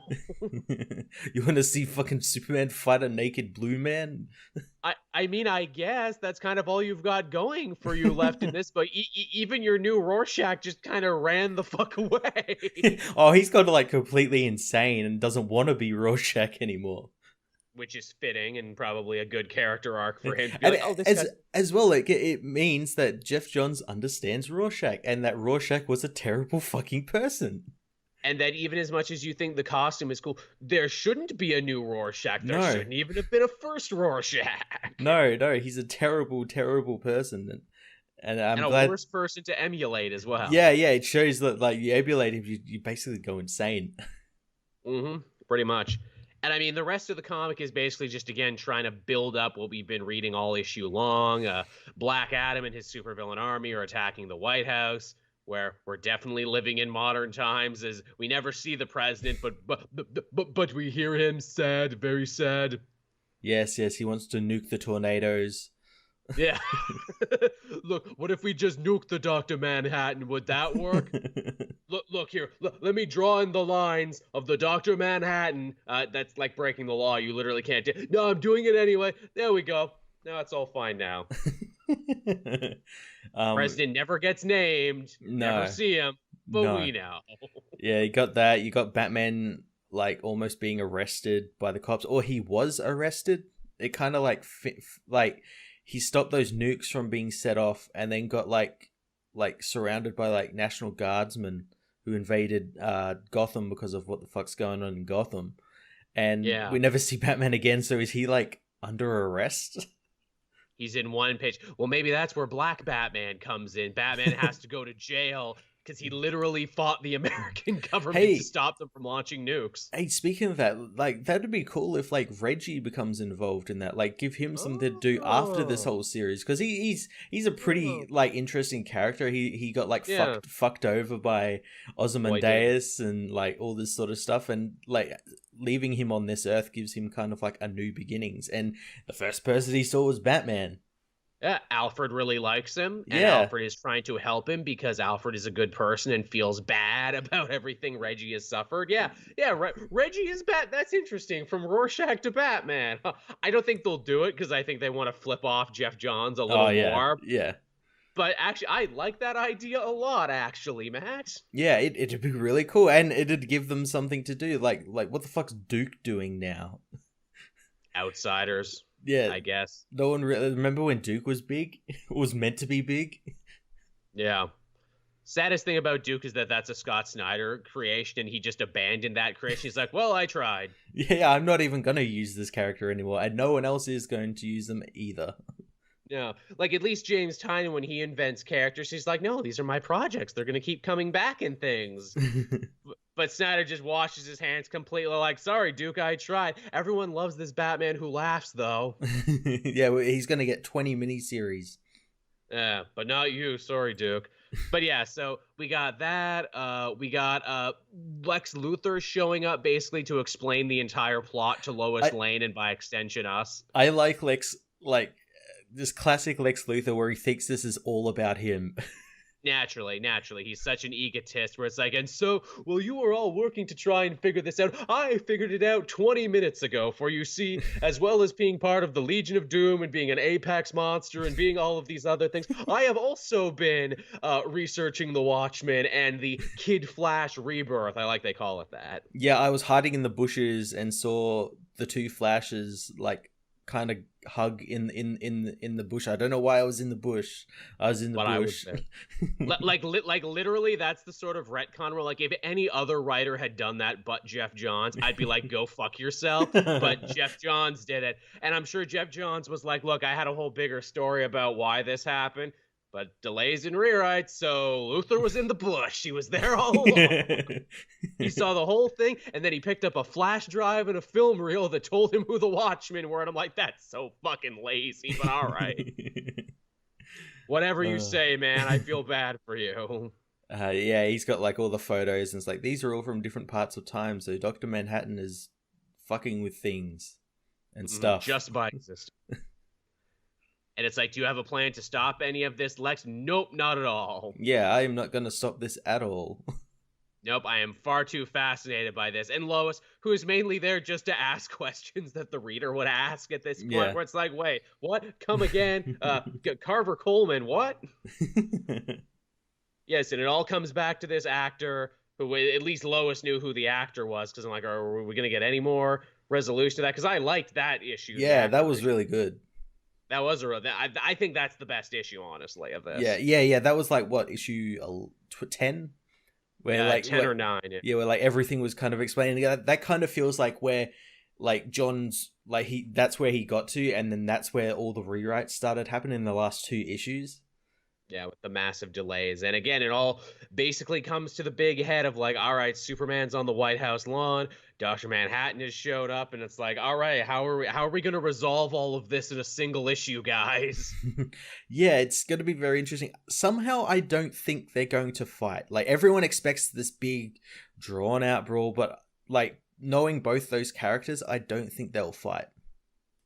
You want to see fucking Superman fight a naked blue man? I mean, I guess that's kind of all you've got going for you left in this, but even your new Rorschach just kind of ran the fuck away. Oh, he's gone like completely insane and doesn't want to be Rorschach anymore. Which is fitting and probably a good character arc for him. And like, as well, like it means that Jeff Johns understands Rorschach and that Rorschach was a terrible fucking person. And that even as much as you think the costume is cool, there shouldn't be a new Rorschach. There shouldn't even have been a first Rorschach. No, he's a terrible, terrible person. And I'm glad... a worse person to emulate as well. Yeah, it shows that like you emulate him, you basically go insane. Pretty much. And I mean, the rest of the comic is basically just, again, trying to build up what we've been reading all issue long. Black Adam and his supervillain army are attacking the White House, where we're definitely living in modern times, as we never see the president, but we hear him sad, very sad. Yes, he wants to nuke the tornadoes. Yeah. Look, what if we just nuke the Dr. Manhattan? Would that work? Look here. Let me draw in the lines of the Dr. Manhattan. That's like breaking the law. You literally can't do. No, I'm doing it anyway. There we go. Now it's all fine now. President never gets named. No. Never see him. But we know. Yeah, you got that. You got Batman like almost being arrested by the cops, or he was arrested. It kind of like he stopped those nukes from being set off, and then got like surrounded by like National Guardsmen who invaded Gotham because of what the fuck's going on in Gotham. And we never see Batman again, so is he like under arrest? He's in one page. Well, maybe that's where Black Batman comes in. Batman has to go to jail because he literally fought the American government to stop them from launching nukes. Hey, speaking of that, like that'd be cool if like Reggie becomes involved in that. Like, give him something to do after this whole series, because he's a pretty like interesting character. He got like fucked over by Ozymandias and like all this sort of stuff, and like leaving him on this earth gives him kind of like a new beginnings. And the first person he saw was Batman. Yeah, Alfred really likes him, and Alfred is trying to help him because Alfred is a good person and feels bad about everything Reggie has suffered. Reggie is bad. That's interesting. From Rorschach to Batman. I don't think they'll do it because I think they want to flip off Jeff Johns a little more. Yeah. But actually, I like that idea a lot, actually, Matt. Yeah, it'd be really cool, and it'd give them something to do. Like what the fuck's Duke doing now? Outsiders. Yeah, I guess. No one really remember when Duke was big. It was meant to be big. Yeah. Saddest thing about Duke is that that's a Scott Snyder creation, and he just abandoned that creation. He's like, well, I tried. Yeah, I'm not even gonna use this character anymore, and no one else is going to use them either. Yeah, like at least James Tynion, when he invents characters, he's like, no, these are my projects. They're gonna keep coming back in things. But Snyder just washes his hands completely, like, sorry, Duke, I tried. Everyone loves this Batman who laughs, though. Yeah, he's going to get 20 miniseries. Yeah, but not you. Sorry, Duke. But yeah, so we got that. We got Lex Luthor showing up basically to explain the entire plot to Lois Lane and by extension us. I like this classic Lex Luthor where he thinks this is all about him. Naturally. He's such an egotist where it's like, and so, well, you were all working to try and figure this out. I figured it out 20 minutes ago, for you see, as well as being part of the Legion of Doom and being an Apex monster and being all of these other things, I have also been researching the Watchmen and the Kid Flash rebirth. I like they call it that. Yeah, I was hiding in the bushes and saw the two Flashes, like, kind of hug in the bush. I don't know why I was in the bush. I was in the bush. like literally, that's the sort of retcon where, like, if any other writer had done that but Jeff Johns, I'd be like, go fuck yourself. But Jeff Johns did it, and I'm sure Jeff Johns was like, look, I had a whole bigger story about why this happened, but delays and rewrites, so Luthor was in the bush. He was there all along. He saw the whole thing, and then he picked up a flash drive and a film reel that told him who the Watchmen were, and I'm like, that's so fucking lazy, but all right. Whatever you say, man, I feel bad for you. Yeah, he's got, like, all the photos, and it's like, these are all from different parts of time, so Dr. Manhattan is fucking with things and stuff. Just by existing. And it's like, do you have a plan to stop any of this, Lex? Nope, not at all. Yeah, I am not going to stop this at all. Nope, I am far too fascinated by this. And Lois, who is mainly there just to ask questions that the reader would ask at this point, where it's like, wait, what? Come again? Carver Coleman, what? Yes, and it all comes back to this actor, who at least Lois knew who the actor was, because I'm like, are we going to get any more resolution to that? Because I liked that issue. Yeah, that was really good. That was I think that's the best issue, honestly, of this. Yeah. That was like what, issue 10, where like 10 or 9. Yeah, where like everything was kind of explained. That kind of feels like where like John's like that's where he got to, and then that's where all the rewrites started happening in the last 2 issues. Yeah, with the massive delays. And again, it all basically comes to the big head of like, all right, Superman's on the White House lawn, Dr. Manhattan has showed up, and it's like, all right, how are we going to resolve all of this in a single issue, guys? Yeah, it's going to be very interesting. Somehow I don't think they're going to fight. Like, everyone expects this big drawn out brawl, but like knowing both those characters, I don't think they'll fight.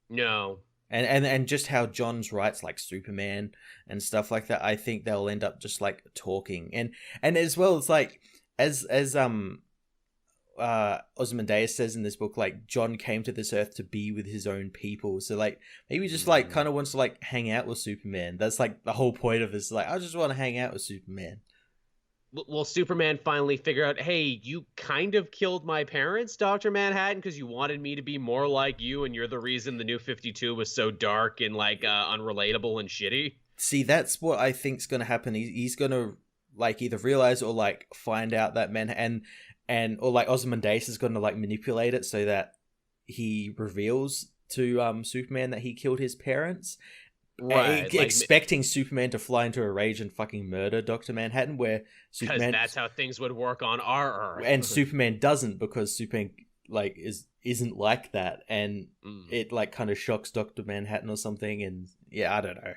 No. And just how Johns writes like Superman and stuff like that, I think they'll end up just like talking. And as well, it's like as Ozymandias says in this book, like John came to this earth to be with his own people. So like maybe just like kind of wants to like hang out with Superman. That's like the whole point of this. Like, I just want to hang out with Superman. Will Superman finally figure out, hey, you kind of killed my parents, Dr. Manhattan, because you wanted me to be more like you, and you're the reason the New 52 was so dark and like unrelatable and shitty? See, that's what I think's going to happen. He's going to like either realize or like find out that Manhattan or like Ozymandias is going to like manipulate it so that he reveals to Superman that he killed his parents. Right, like, expecting Superman to fly into a rage and fucking murder Dr. Manhattan, where Superman, that's how things would work on our Earth, and Superman doesn't, because Superman like isn't like that, and it like kind of shocks Dr. Manhattan or something, and yeah, I don't know.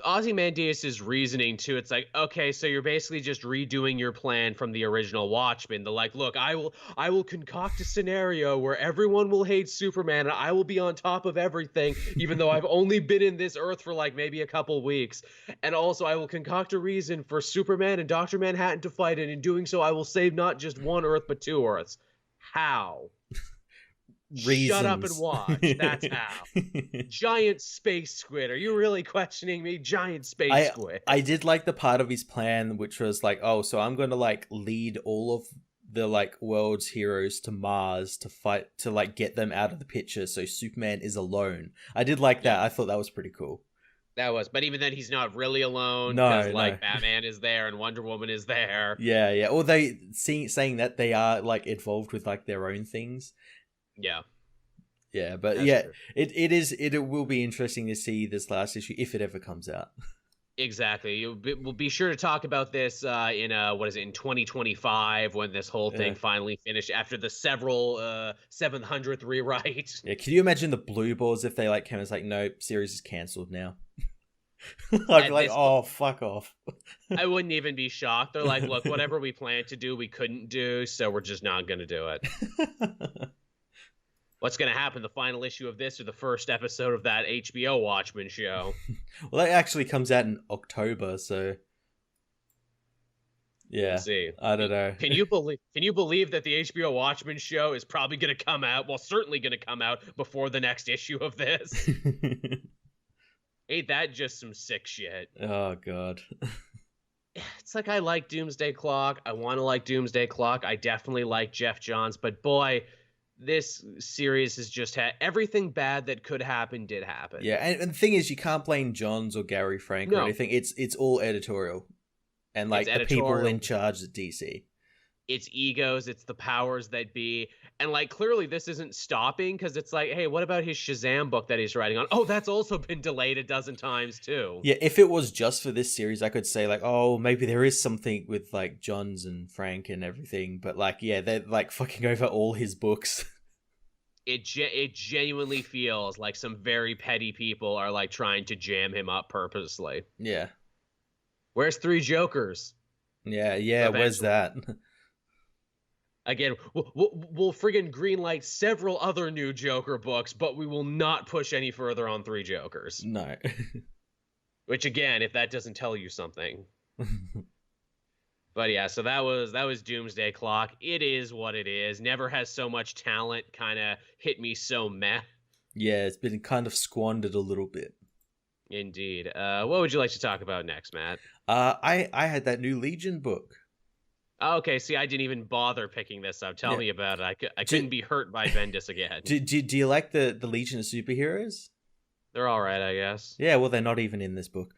Ozymandias' reasoning too, it's like, okay, so you're basically just redoing your plan from the original Watchmen. They're like, look, I will concoct a scenario where everyone will hate Superman and I will be on top of everything, even though I've only been in this Earth for like maybe a couple weeks. And also I will concoct a reason for Superman and Dr. Manhattan to fight, and in doing so I will save not just one Earth but 2 Earths. How? Reasons. Shut up and watch. That's how. Giant space squid. Are you really questioning me? Giant space squid. I did like the part of his plan, which was like, oh, so I'm going to like lead all of the like world's heroes to Mars to fight, to like get them out of the picture, so Superman is alone. I did like that. I thought that was pretty cool. That was, but even then, he's not really alone. No, like Batman is there and Wonder Woman is there. Yeah. Or they saying that they are like involved with like their own things. Yeah, but that's true. It will be interesting to see this last issue if it ever comes out. Exactly. We'll be sure to talk about this in 2025, when this whole thing finally finished after the several 700th rewrite. Yeah, can you imagine the blue balls if they like came and was like, no, series is cancelled now? I'd be At like, this oh, fuck off. I wouldn't even be shocked. They're like, look, whatever we planned to do, we couldn't do, so we're just not going to do it. What's going to happen, the final issue of this or the first episode of that HBO Watchmen show? Well, that actually comes out in October, so yeah. Let's see. I don't know. Can you believe that the HBO Watchmen show is probably going to come out, well, certainly going to come out before the next issue of this? Ain't that just some sick shit? Oh, God. It's like, I like Doomsday Clock. I want to like Doomsday Clock. I definitely like Jeff Johns, but boy, this series has just had everything bad that could happen did happen. Yeah, and the thing is, you can't blame Johns or Gary Frank or anything. It's all editorial. And, like, the people in charge at DC. It's egos, it's the powers that be. And, like, clearly this isn't stopping, because it's like, hey, what about his Shazam book that he's writing on? Oh, that's also been delayed a dozen times, too. Yeah, if it was just for this series, I could say, like, oh, maybe there is something with, like, Johns and Frank and everything. But, like, yeah, they're, like, fucking over all his books. It genuinely feels like some very petty people are, like, trying to jam him up purposely. Yeah. Where's Three Jokers? Yeah, eventually. Where's that? Again, we'll friggin' greenlight several other new Joker books, but we will not push any further on Three Jokers. No. Which, again, if that doesn't tell you something. But yeah, so that was Doomsday Clock. It is what it is. Never has so much talent kind of hit me so meh. Yeah, it's been kind of squandered a little bit. Indeed. What would you like to talk about next, Matt? I had that new Legion book. Okay, see, I didn't even bother picking this up. Tell me about it. I couldn't be hurt by Bendis again. Do you like the Legion of Superheroes? They're all right, I guess. Yeah, well, they're not even in this book.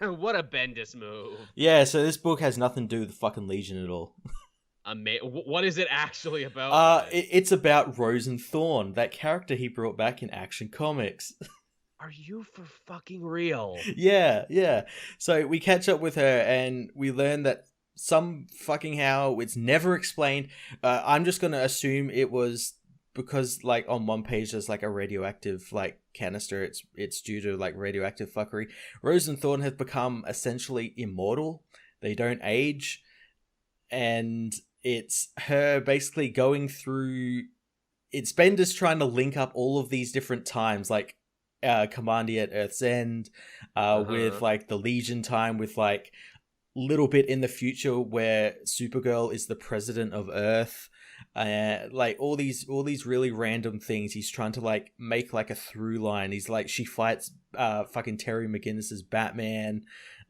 What a Bendis move. Yeah, so this book has nothing to do with the fucking Legion at all. What is it actually about? It's about Rose and Thorn, that character he brought back in Action Comics. Are you for fucking real? Yeah. So we catch up with her and we learn that some fucking how it's never explained. I'm just gonna assume it was because, like, on one page there's like a radioactive like canister. It's due to like radioactive fuckery. Rose and Thorn have become essentially immortal. They don't age, and it's her basically going through. It's Bendis trying to link up all of these different times, like Commandi at Earth's End, with like the Legion time, with like little bit in the future where Supergirl is the president of Earth, like all these really random things. He's trying to like make like a through line. He's like, she fights fucking Terry McGinnis's Batman.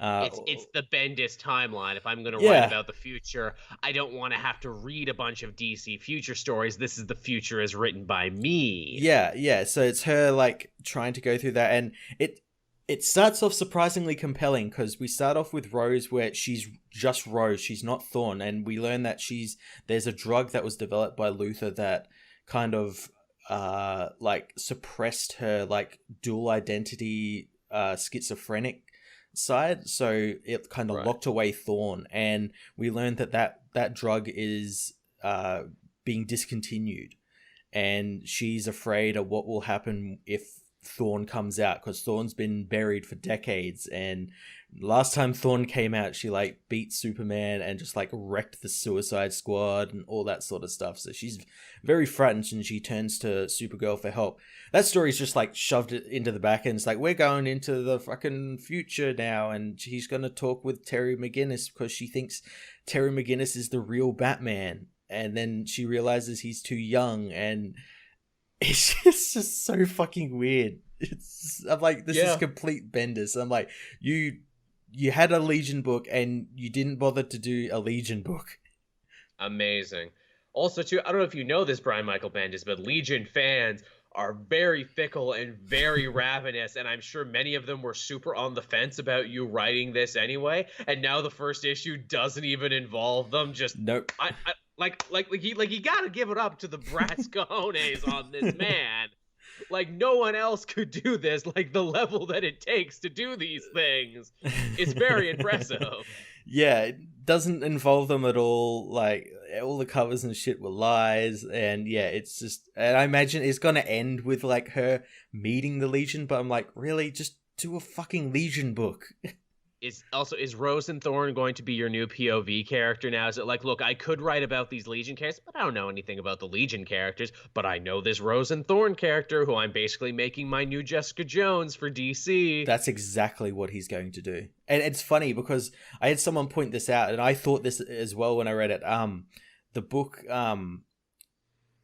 It's the Bendis timeline. If I'm going to write about the future, I don't want to have to read a bunch of DC future stories. This is the future as written by me. Yeah. So it's her like trying to go through that, and it starts off surprisingly compelling because we start off with Rose, where she's just Rose. She's not Thorn, and we learn that there's a drug that was developed by Luthor that kind of like suppressed her like dual identity schizophrenic side, so it kind of locked away Thorn, and we learned that drug is being discontinued, and she's afraid of what will happen if Thorn comes out, because Thorn's been buried for decades, and last time Thorn came out, she like beat Superman and just like wrecked the Suicide Squad and all that sort of stuff. So she's very frightened, and she turns to Supergirl for help. That story's just like shoved it into the back end. It's like, we're going into the fucking future now, and she's gonna talk with Terry McGinnis because she thinks Terry McGinnis is the real Batman, and then she realizes he's too young, and it's just so fucking weird. I'm like, this is complete Bendis. I'm like, you had a Legion book and you didn't bother to do a Legion book. Amazing. Also, too, I don't know if you know this, Brian Michael Bendis, but Legion fans are very fickle and very ravenous, and I'm sure many of them were super on the fence about you writing this anyway, and now the first issue doesn't even involve them. Just nope. Like you gotta give it up to the Bratz cojones on this man. Like, no one else could do this. Like, the level that it takes to do these things is very impressive. Yeah, it doesn't involve them at all. Like, all the covers and shit were lies, and yeah, it's just. And I imagine it's gonna end with like her meeting the Legion, but I'm like, really, just do a fucking Legion book. Is Rose and Thorn going to be your new POV character now? Is it like, look, I could write about these Legion characters, but I don't know anything about the Legion characters, but I know this Rose and Thorn character who I'm basically making my new Jessica Jones for DC. That's exactly what he's going to do. And it's funny because I had someone point this out, and I thought this as well when I read it. The book,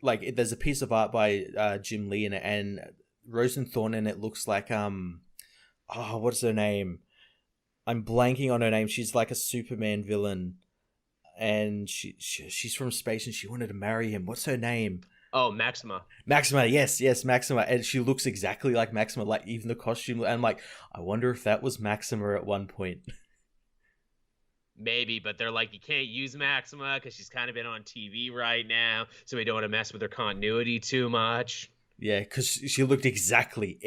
like, there's a piece of art by Jim Lee in it, and Rose and Thorn in it looks like, what's her name? I'm blanking on her name. She's like a Superman villain, and she's from space, and she wanted to marry him. What's her name? Oh, Maxima. Maxima, yes, Maxima, and she looks exactly like Maxima, like even the costume. And I'm like, I wonder if that was Maxima at one point. Maybe, but they're like, you can't use Maxima because she's kind of been on TV right now, so we don't want to mess with her continuity too much. Yeah, because she looked exactly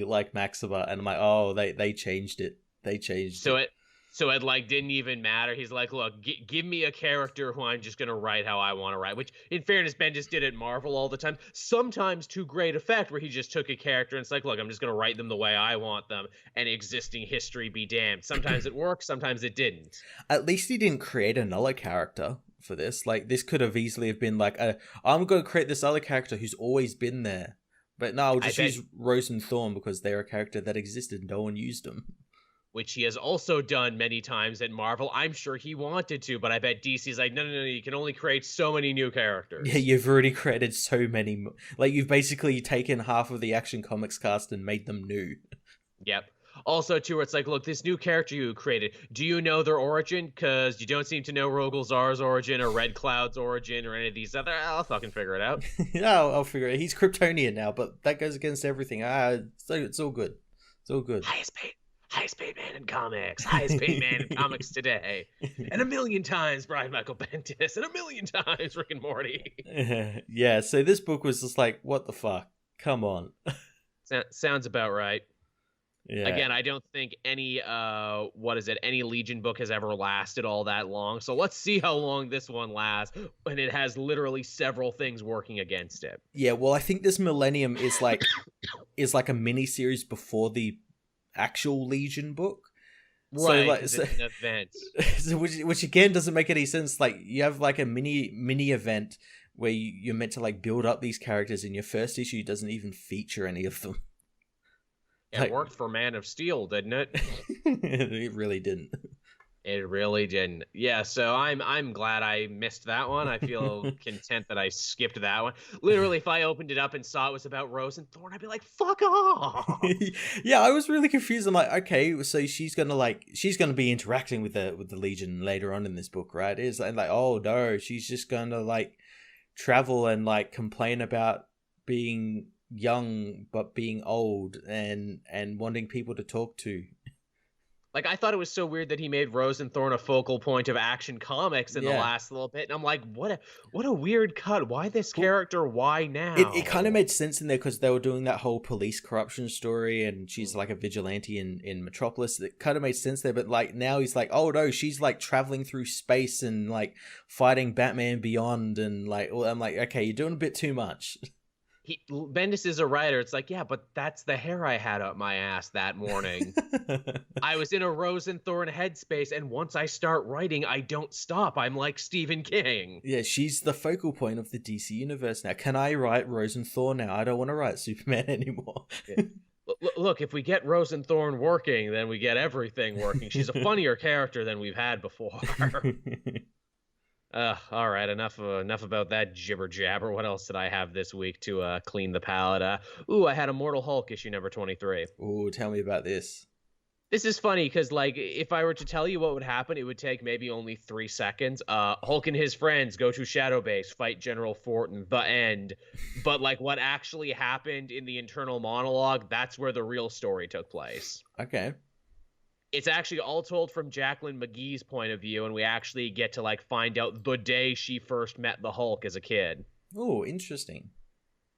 like Maxima, and I'm like, oh, they changed it. They changed it. So it like didn't even matter. He's like, look, give me a character who I'm just gonna write how I want to write. Which, in fairness, Bendis did at Marvel all the time. Sometimes to great effect, where he just took a character and it's like, look, I'm just gonna write them the way I want them, and existing history be damned. Sometimes it worked, sometimes it didn't. At least he didn't create another character for this. Like, this could have easily have been like, I'm going to create this other character who's always been there. But no, I'll just use Rose and Thorn because they're a character that existed. No one used them. Which he has also done many times at Marvel. I'm sure he wanted to, but I bet DC's like, no, you can only create so many new characters. Yeah, you've already created so many. Like, you've basically taken half of the Action Comics cast and made them new. Yep. Also, too, it's like, look, this new character you created, do you know their origin? Because you don't seem to know Rogol Zar's origin or Red Cloud's origin or any of these other. I'll fucking figure it out. Yeah, I'll figure it out. He's Kryptonian now, but that goes against everything. So it's all good. It's all good. Highest paid man in comics. Highest paid man in comics today. And 1,000,000 times Brian Michael Bendis. And 1,000,000 times Rick and Morty. Yeah, so this book was just like, what the fuck? Come on. Sounds about right. Yeah. Again, I don't think any any Legion book has ever lasted all that long. So let's see how long this one lasts when it has literally several things working against it. Yeah, well, I think this Millennium is like a mini series before the actual Legion book. Right, so, like, it's an event. So, which again doesn't make any sense. Like, you have like a mini event where you're meant to like build up these characters, and your first issue doesn't even feature any of them. It worked for Man of Steel, didn't it? It really didn't. It really didn't. Yeah, so I'm glad I missed that one. I feel content that I skipped that one. Literally, if I opened it up and saw it was about Rose and Thorn, I'd be like, "Fuck off!" Yeah, I was really confused. I'm like, okay, so she's gonna be interacting with the Legion later on in this book, right? It's like, oh no, she's just gonna like travel and like complain about being young but being old and wanting people to talk to. Like, I thought it was so weird that he made Rose and Thorn a focal point of Action Comics in the last little bit, and I'm like, what a weird cut. Why this character? Why now? It kind of made sense in there because they were doing that whole police corruption story, and she's like a vigilante in Metropolis. It kind of made sense there, but like now he's like, oh no, she's like traveling through space and like fighting Batman Beyond, and like, I'm like, okay, you're doing a bit too much. Bendis is a writer. It's like, yeah, but that's the hair I had up my ass that morning. I was in a Rose and Thorn headspace, and once I start writing, I don't stop. I'm like Stephen King. Yeah, she's the focal point of the DC universe now. Can I write Rose and Thorn now? I don't want to write Superman anymore. Yeah. Look, if we get Rose and Thorn working, then we get everything working. She's a funnier character than we've had before. All right, enough about that jibber jabber. What else did I have this week to clean the palate? I had Immortal Hulk issue number 23. Ooh, tell me about this. This is funny because, like, if I were to tell you what would happen, it would take maybe only 3 seconds. Hulk and his friends go to Shadow Base, fight General Fortin, the end. But, like, what actually happened in the internal monologue, that's where the real story took place. Okay. It's actually all told from Jacqueline McGee's point of view, and we actually get to, like, find out the day she first met the Hulk as a kid. Oh, interesting.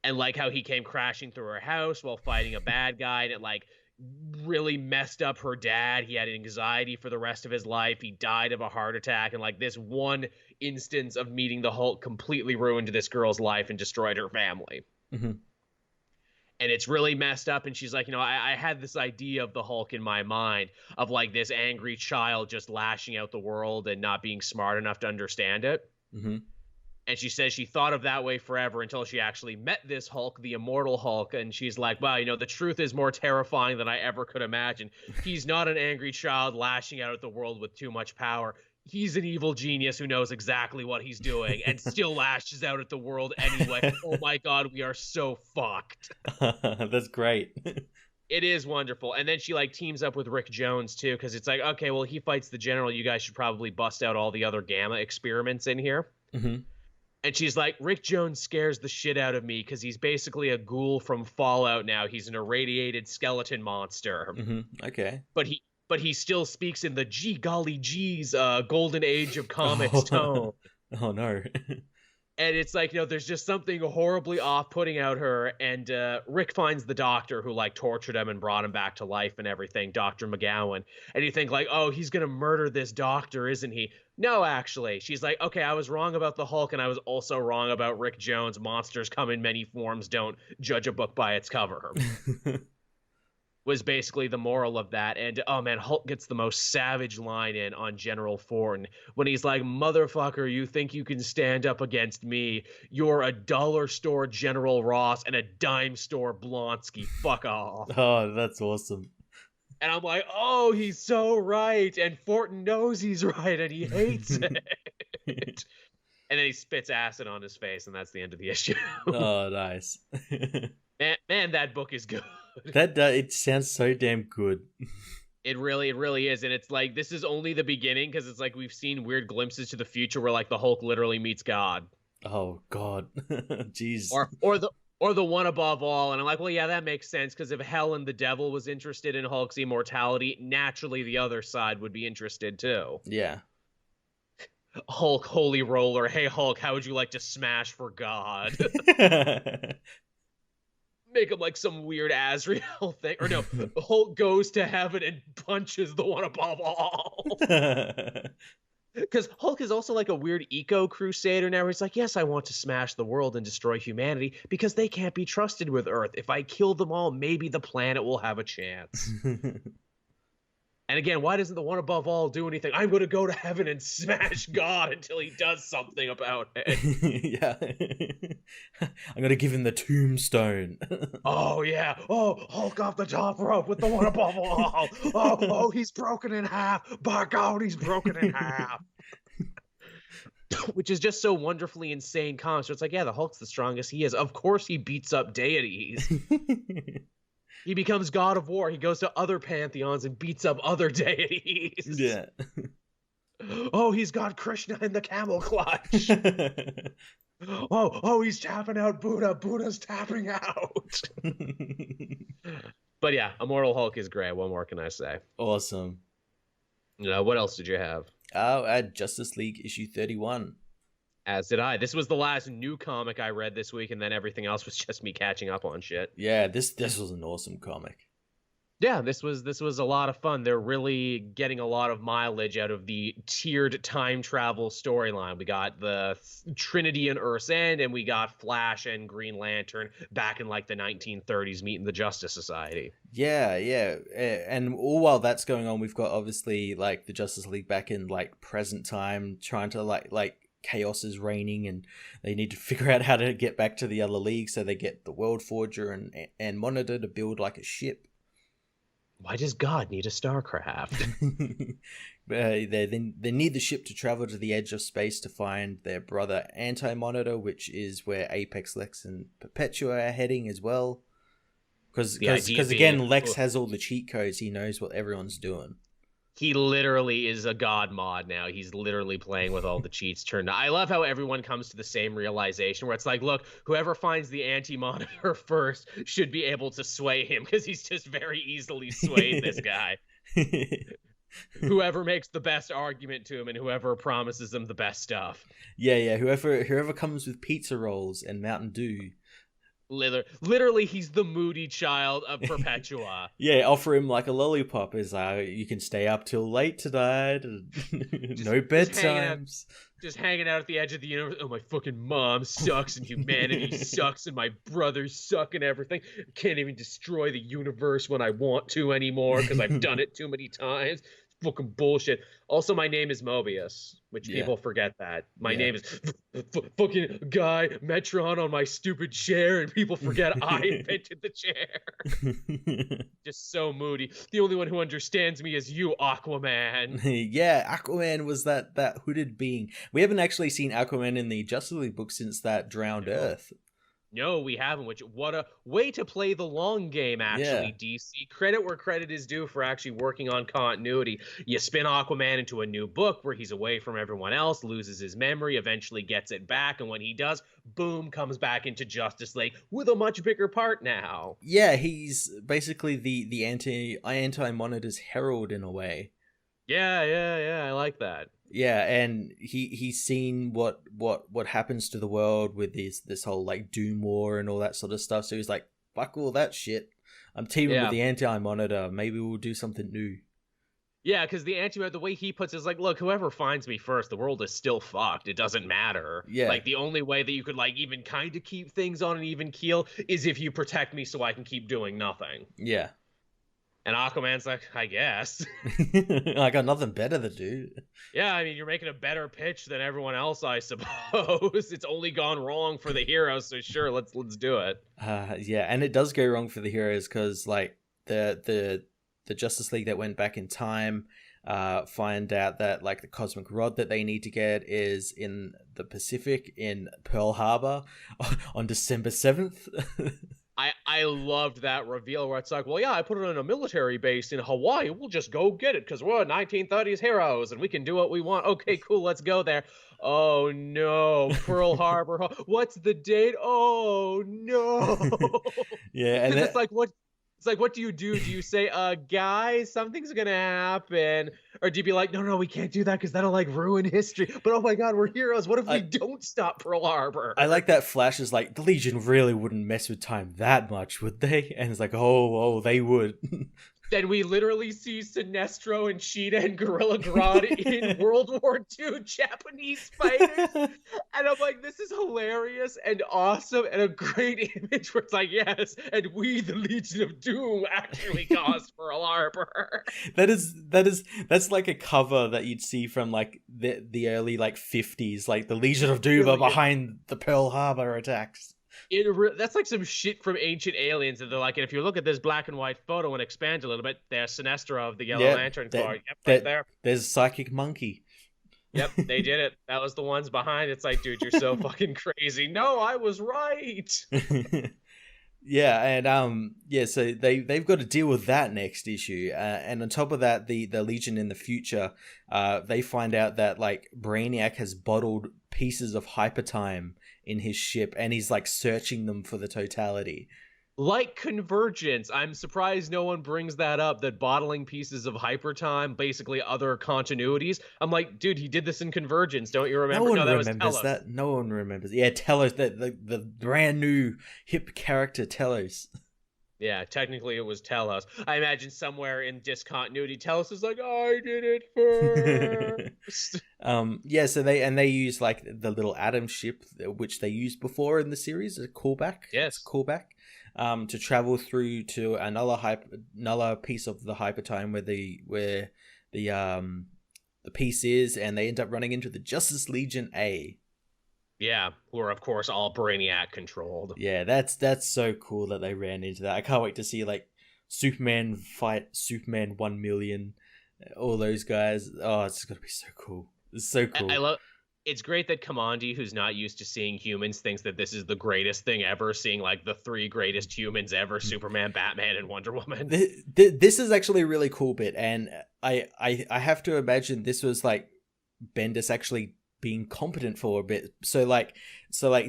And, like, how he came crashing through her house while fighting a bad guy, and it, like, really messed up her dad. He had anxiety for the rest of his life. He died of a heart attack, and, like, this one instance of meeting the Hulk completely ruined this girl's life and destroyed her family. Mm-hmm. And it's really messed up. And she's like, I had this idea of the Hulk in my mind of like this angry child just lashing out the world and not being smart enough to understand it. Mm-hmm. And she says she thought of that way forever until she actually met this Hulk, the immortal Hulk. And she's like, well, the truth is more terrifying than I ever could imagine. He's not an angry child lashing out at the world with too much power. He's an evil genius who knows exactly what he's doing and still lashes out at the world anyway. Oh my God, we are so fucked. That's great. It is wonderful. And then she like teams up with Rick Jones too, because it's like, okay, well, he fights the general. You guys should probably bust out all the other Gamma experiments in here. Mm-hmm. And she's like, Rick Jones scares the shit out of me because he's basically a ghoul from Fallout now. He's an irradiated skeleton monster. Mm-hmm. Okay. But he still speaks in the gee golly geez golden age of comics tone. Oh no. And it's like, there's just something horribly off-putting out her. And Rick finds the doctor who like tortured him and brought him back to life and everything, Dr. McGowan. And you think like, oh, he's going to murder this doctor, isn't he? No, actually. She's like, okay, I was wrong about the Hulk and I was also wrong about Rick Jones. Monsters come in many forms. Don't judge a book by its cover. Was basically the moral of that. And oh man, Hulk gets the most savage line in on General Thornton when he's like, motherfucker, you think you can stand up against me? You're a dollar store General Ross and a dime store Blonsky. Fuck off. Oh, that's awesome. And I'm like, oh, he's so right. And Thornton knows he's right and he hates it. And then he spits acid on his face, and that's the end of the issue. Oh, nice. Man, that book is good. It sounds so damn good. It really is. And it's like, this is only the beginning, because it's like we've seen weird glimpses to the future where like the Hulk literally meets God. Oh God. Jeez. Or the one above all. And I'm like, well, yeah, that makes sense, because if Hell and the Devil was interested in Hulk's immortality, naturally the other side would be interested too. Yeah. Hulk, holy roller. Hey Hulk, how would you like to smash for God? Make him like some weird Azrael thing. Or no, Hulk goes to heaven and punches the one above all. Because Hulk is also like a weird eco-crusader now. Where he's like, yes, I want to smash the world and destroy humanity because they can't be trusted with Earth. If I kill them all, maybe the planet will have a chance. And again, why doesn't the one above all do anything? I'm going to go to heaven and smash God until he does something about it. Yeah. I'm going to give him the tombstone. Oh, yeah. Oh, Hulk off the top rope with the one above all. Oh, he's broken in half. By God, he's broken in half. Which is just so wonderfully insane comics. So it's like, yeah, the Hulk's the strongest he is. Of course he beats up deities. He becomes God of War. He goes to other pantheons and beats up other deities. Yeah. Oh, he's got Krishna in the camel clutch. Oh, he's tapping out Buddha. Buddha's tapping out. But yeah, Immortal Hulk is great. What more can I say? Awesome. What else did you have? Oh, I had Justice League issue 31. As did I. This was the last new comic I read this week, and then everything else was just me catching up on shit. Yeah, this was an awesome comic. Yeah, this was a lot of fun. They're really getting a lot of mileage out of the tiered time travel storyline. We got the Trinity and Earth's End, and we got Flash and Green Lantern back in like the 1930s meeting the Justice Society. Yeah. And all while that's going on, we've got obviously like the Justice League back in like present time, trying to like chaos is reigning, and they need to figure out how to get back to the other league. So they get the World Forger and Monitor to build like a ship. Why does God need a StarCraft? They need the ship to travel to the edge of space to find their brother Anti-Monitor, which is where Apex, Lex, and Perpetua are heading as well. Because again, Lex has all the cheat codes. He knows what everyone's doing. He literally is a god mod now. He's literally playing with all the cheats turned on. I love how everyone comes to the same realization where it's like, look, whoever finds the anti-monitor first should be able to sway him, because he's just very easily swayed, this guy. Whoever makes the best argument to him and whoever promises him the best stuff. Yeah. Whoever comes with pizza rolls and Mountain Dew Literally, he's the moody child of Perpetua. Yeah, offer him like a lollipop. Is you can stay up till late tonight. No bedtimes. Just hanging out at the edge of the universe. Oh, my fucking mom sucks, and humanity sucks, and my brothers suck, and everything. I can't even destroy the universe when I want to anymore because I've done it too many times. Fucking bullshit. Also, my name is Mobius, which people forget that. My name is fucking Guy Metron on my stupid chair, and people forget I invented the chair. Just so moody. The only one who understands me is you, Aquaman. Yeah, Aquaman was that hooded being. We haven't actually seen Aquaman in the Justice League book since that Drowned Earth. No, we haven't, which what a way to play the long game, actually, DC. Credit where credit is due for actually working on continuity. You spin Aquaman into a new book where he's away from everyone else, loses his memory, eventually gets it back, and when he does, boom, comes back into Justice League with a much bigger part now. Yeah, he's basically the anti-Monitor's herald in a way. Yeah, I like that. Yeah, and he's seen what happens to the world with this whole like Doom War and all that sort of stuff. So he's like, fuck all that shit. I'm teaming with the Anti-Monitor. Maybe we'll do something new. Yeah, because the way he puts it is like, look, whoever finds me first, the world is still fucked. It doesn't matter. Yeah. Like, the only way that you could like even kind of keep things on an even keel is if you protect me so I can keep doing nothing. Yeah. And Aquaman's like, I guess. I got nothing better to do. Yeah, I mean, you're making a better pitch than everyone else, I suppose. It's only gone wrong for the heroes, so sure, let's do it. Yeah, and it does go wrong for the heroes because, like, the Justice League that went back in time find out that, like, the cosmic rod that they need to get is in the Pacific in Pearl Harbor on December 7th. I loved that reveal where it's like, well, yeah, I put it on a military base in Hawaii. We'll just go get it because we're 1930s heroes and we can do what we want. Okay, cool, let's go there. Oh, no, Pearl Harbor. What's the date? Oh, no. Yeah, and it's like, what? It's like, what do? Do you say, guys, something's gonna happen? Or do you be like, no, we can't do that because that'll, like, ruin history. But, oh, my God, we're heroes. What if we don't stop Pearl Harbor? I like that Flash is like, the Legion really wouldn't mess with time that much, would they? And it's like, oh, they would. Then we literally see Sinestro and Cheetah and Gorilla Grodd in World War II Japanese fighters. And I'm like, this is hilarious and awesome and a great image where it's like, yes, and we, the Legion of Doom, actually caused Pearl Harbor. That's like a cover that you'd see from like the early like 50s, like the Legion of Doom are behind the Pearl Harbor attacks. That's like some shit from Ancient Aliens that they're like, and if you look at this black and white photo and expand a little bit, there's Sinestro of the Yellow Lantern Corps. Yep, right there. There's a psychic monkey. Yep, they did it. That was the ones behind. It's like, dude, you're so fucking crazy. No, I was right. Yeah, and so they've got to deal with that next issue, and on top of that, the Legion in the future, they find out that like Brainiac has bottled pieces of hypertime in his ship, and he's like searching them for the totality. Like Convergence, I'm surprised no one brings that up, that bottling pieces of hypertime, basically other continuities. I'm like, dude, he did this in Convergence. Don't you remember? No one remembers that. No one remembers. Yeah, Telos, the brand new hip character Telos. Yeah, technically it was Telos. I imagine somewhere in discontinuity, Telos is like, I did it first. So they use like the little atom ship, which they used before in the series, a callback. Yes, callback. To travel through to another piece of the hypertime where the piece is, and they end up running into the Justice Legion A. Yeah, who are of course all Brainiac controlled. Yeah, that's so cool that they ran into that. I can't wait to see like Superman fight Superman 1,000,000, all those guys. Oh, it's gonna be so cool. It's so cool. It's great that Kamandi, who's not used to seeing humans, thinks that this is the greatest thing ever, seeing like the three greatest humans ever, Superman, Batman, and Wonder Woman. This is actually a really cool bit, and I have to imagine this was like Bendis actually being competent for a bit. So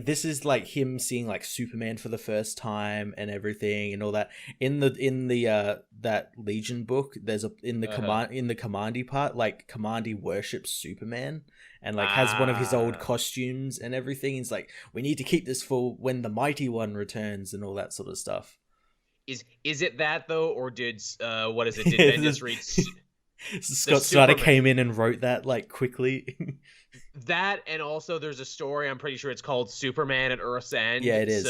this is like him seeing like Superman for the first time and everything and all that. In the that Legion book, there's in the Commandy part, like Commandy worships Superman and like has one of his old costumes and everything. He's like, we need to keep this for when the Mighty One returns and all that sort of stuff. Is it that though, or did what is it? Did Bendis read? Scott Snyder came in and wrote that like quickly. That, and also there's a story, I'm pretty sure it's called Superman at Earth's End. Yeah, it is.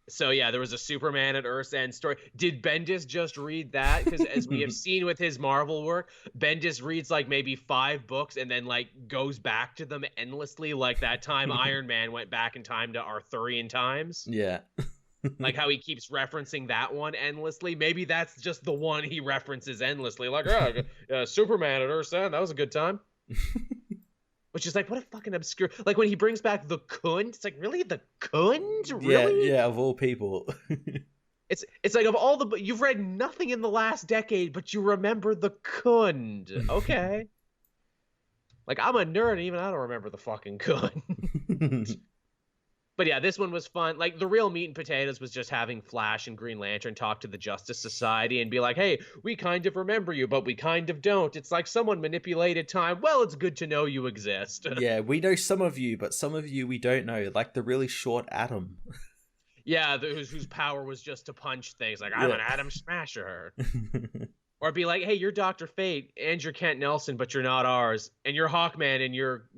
So yeah, there was a Superman at Earth's End story. Did Bendis just read that? Because as we have seen with his Marvel work, Bendis reads like maybe 5 books and then like goes back to them endlessly. Like that time Iron Man went back in time to Arthurian times. Yeah. Like how he keeps referencing that one endlessly. Maybe that's just the one he references endlessly. Like, Superman at Earth's End, that was a good time. Which is like, what a fucking obscure... Like, when he brings back the Kund, it's like, really? The Kund? Really? Yeah, of all people. It's like, of all the... You've read nothing in the last decade, but you remember the Kund. Okay. Like, I'm a nerd, and even I don't remember the fucking Kund. But yeah, this one was fun. Like, the real meat and potatoes was just having Flash and Green Lantern talk to the Justice Society and be like, hey, we kind of remember you, but we kind of don't. It's like someone manipulated time. Well, it's good to know you exist. Yeah, we know some of you, but some of you we don't know. Like the really short Atom. Yeah, whose power was just to punch things. Like, I'm an Atom Smasher. Or be like, hey, you're Dr. Fate, and you're Kent Nelson, but you're not ours. And you're Hawkman, and you're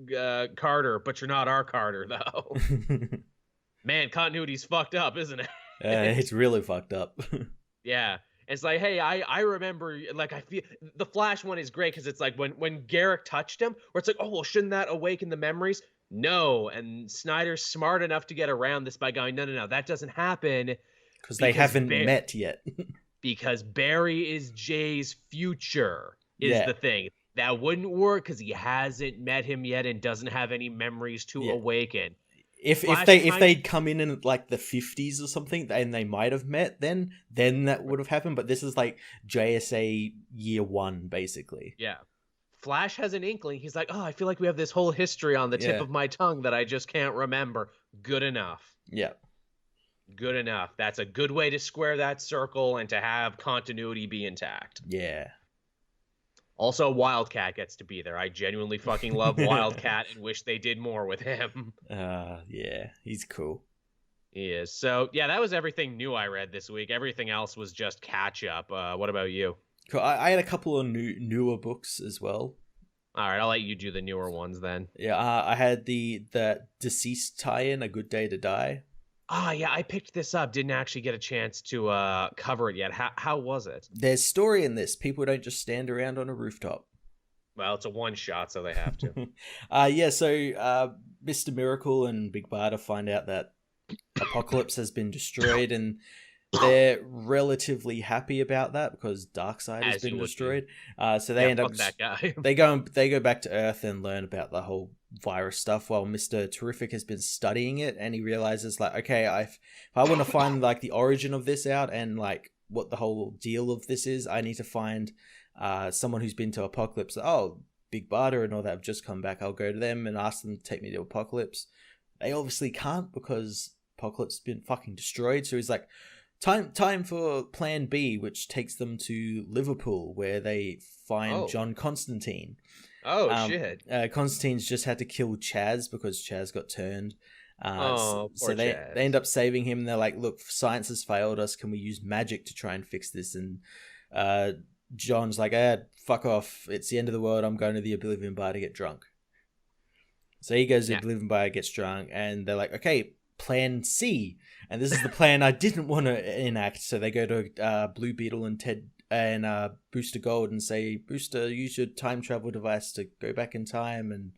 Carter, but you're not our Carter, though. Man, continuity's fucked up, isn't it? It's really fucked up. Yeah. It's like, hey, I remember, like, I feel... The Flash one is great, because it's like, when Garrick touched him, where it's like, oh, well, shouldn't that awaken the memories? No. And Snyder's smart enough to get around this by going, no, that doesn't happen. Because they haven't met yet. Because Barry is Jay's future is the thing. That wouldn't work because he hasn't met him yet and doesn't have any memories to awaken. If they'd come in like the 50s or something and they might have met, then that would have happened. But this is like JSA year 1, basically. Yeah. Flash has an inkling. He's like, oh, I feel like we have this whole history on the tip of my tongue that I just can't remember. Good enough. Yeah. Good enough. That's a good way to square that circle and to have continuity be intact. Yeah. Also, Wildcat gets to be there. I genuinely fucking love Wildcat and wish they did more with him. Yeah, he's cool. He is. So, yeah, that was everything new I read this week. Everything else was just catch up. What about you? Cool. I had a couple of newer books as well. All right, I'll let you do the newer ones then. Yeah, I had the Deceased tie-in, A Good Day to Die. Yeah, I picked this up. Didn't actually get a chance to cover it yet. How was it? There's story in this. People don't just stand around on a rooftop. Well, it's a one-shot, so they have to. So Mr. Miracle and Big Barda find out that Apocalypse has been destroyed, and they're relatively happy about that because Darkseid has been destroyed. So they end up that guy. they go back to Earth and learn about the whole virus stuff while Mr. Terrific has been studying it, and he realizes like, okay, if I want to find like the origin of this out and like what the whole deal of this is, I need to find someone who's been to Apocalypse. Oh, Big Barda and all that have just come back. I'll go to them and ask them to take me to Apocalypse. They obviously can't because Apocalypse has been fucking destroyed. So he's like, time for Plan B, which takes them to Liverpool, where they find John Constantine. Oh, shit. Constantine's just had to kill Chaz because Chaz got turned. Poor so they end up saving him. And they're like, look, science has failed us. Can we use magic to try and fix this? And John's like, fuck off. It's the end of the world. I'm going to the Oblivion Bar to get drunk. So he goes to the Oblivion Bar, gets drunk, and they're like, okay, Plan C. And this is the plan I didn't want to enact. So they go to Blue Beetle and Ted and Booster Gold and say, Booster, use your time travel device to go back in time and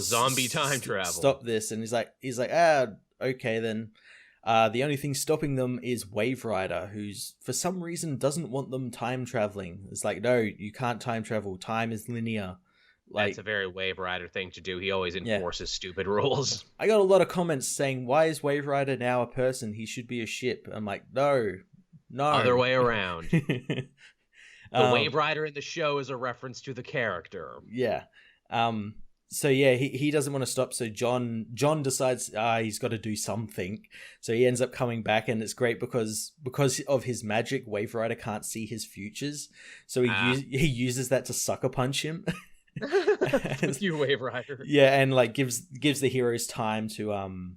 zombie time travel. Stop this. And he's like, okay then. The only thing stopping them is Wave Rider, who's for some reason doesn't want them time traveling. It's like, no, you can't time travel. Time is linear. Like, that's a very Wave Rider thing to do. He always enforces stupid rules. I got a lot of comments saying, why is Wave Rider now a person? He should be a ship. I'm like, no. Other way around. The Wave Rider in the show is a reference to the character. Yeah. So yeah, he doesn't want to stop. So John decides he's got to do something. So he ends up coming back, and it's great because of his magic, Wave Rider can't see his futures. So he uses that to sucker punch him. With you, Wave Rider. Yeah, and like gives the heroes time to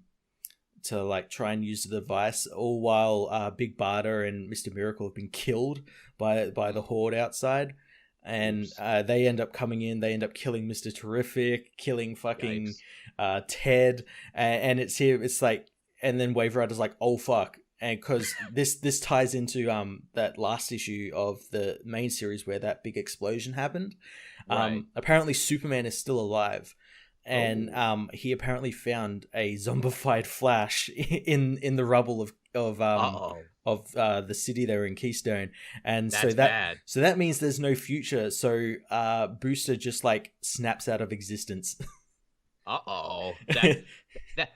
like try and use the device, all while Big Barda and Mr. Miracle have been killed by the Horde outside. And they end up coming in. They end up killing Mr. Terrific, killing fucking Ted, and it's here. It's like, and then Wave Rider's like, "Oh fuck!" And because this ties into that last issue of the main series where that big explosion happened. Right. Apparently, Superman is still alive, and he apparently found a zombified Flash in the rubble of the city they were in, Keystone, and that's bad. So that means there's no future. So Booster just like snaps out of existence.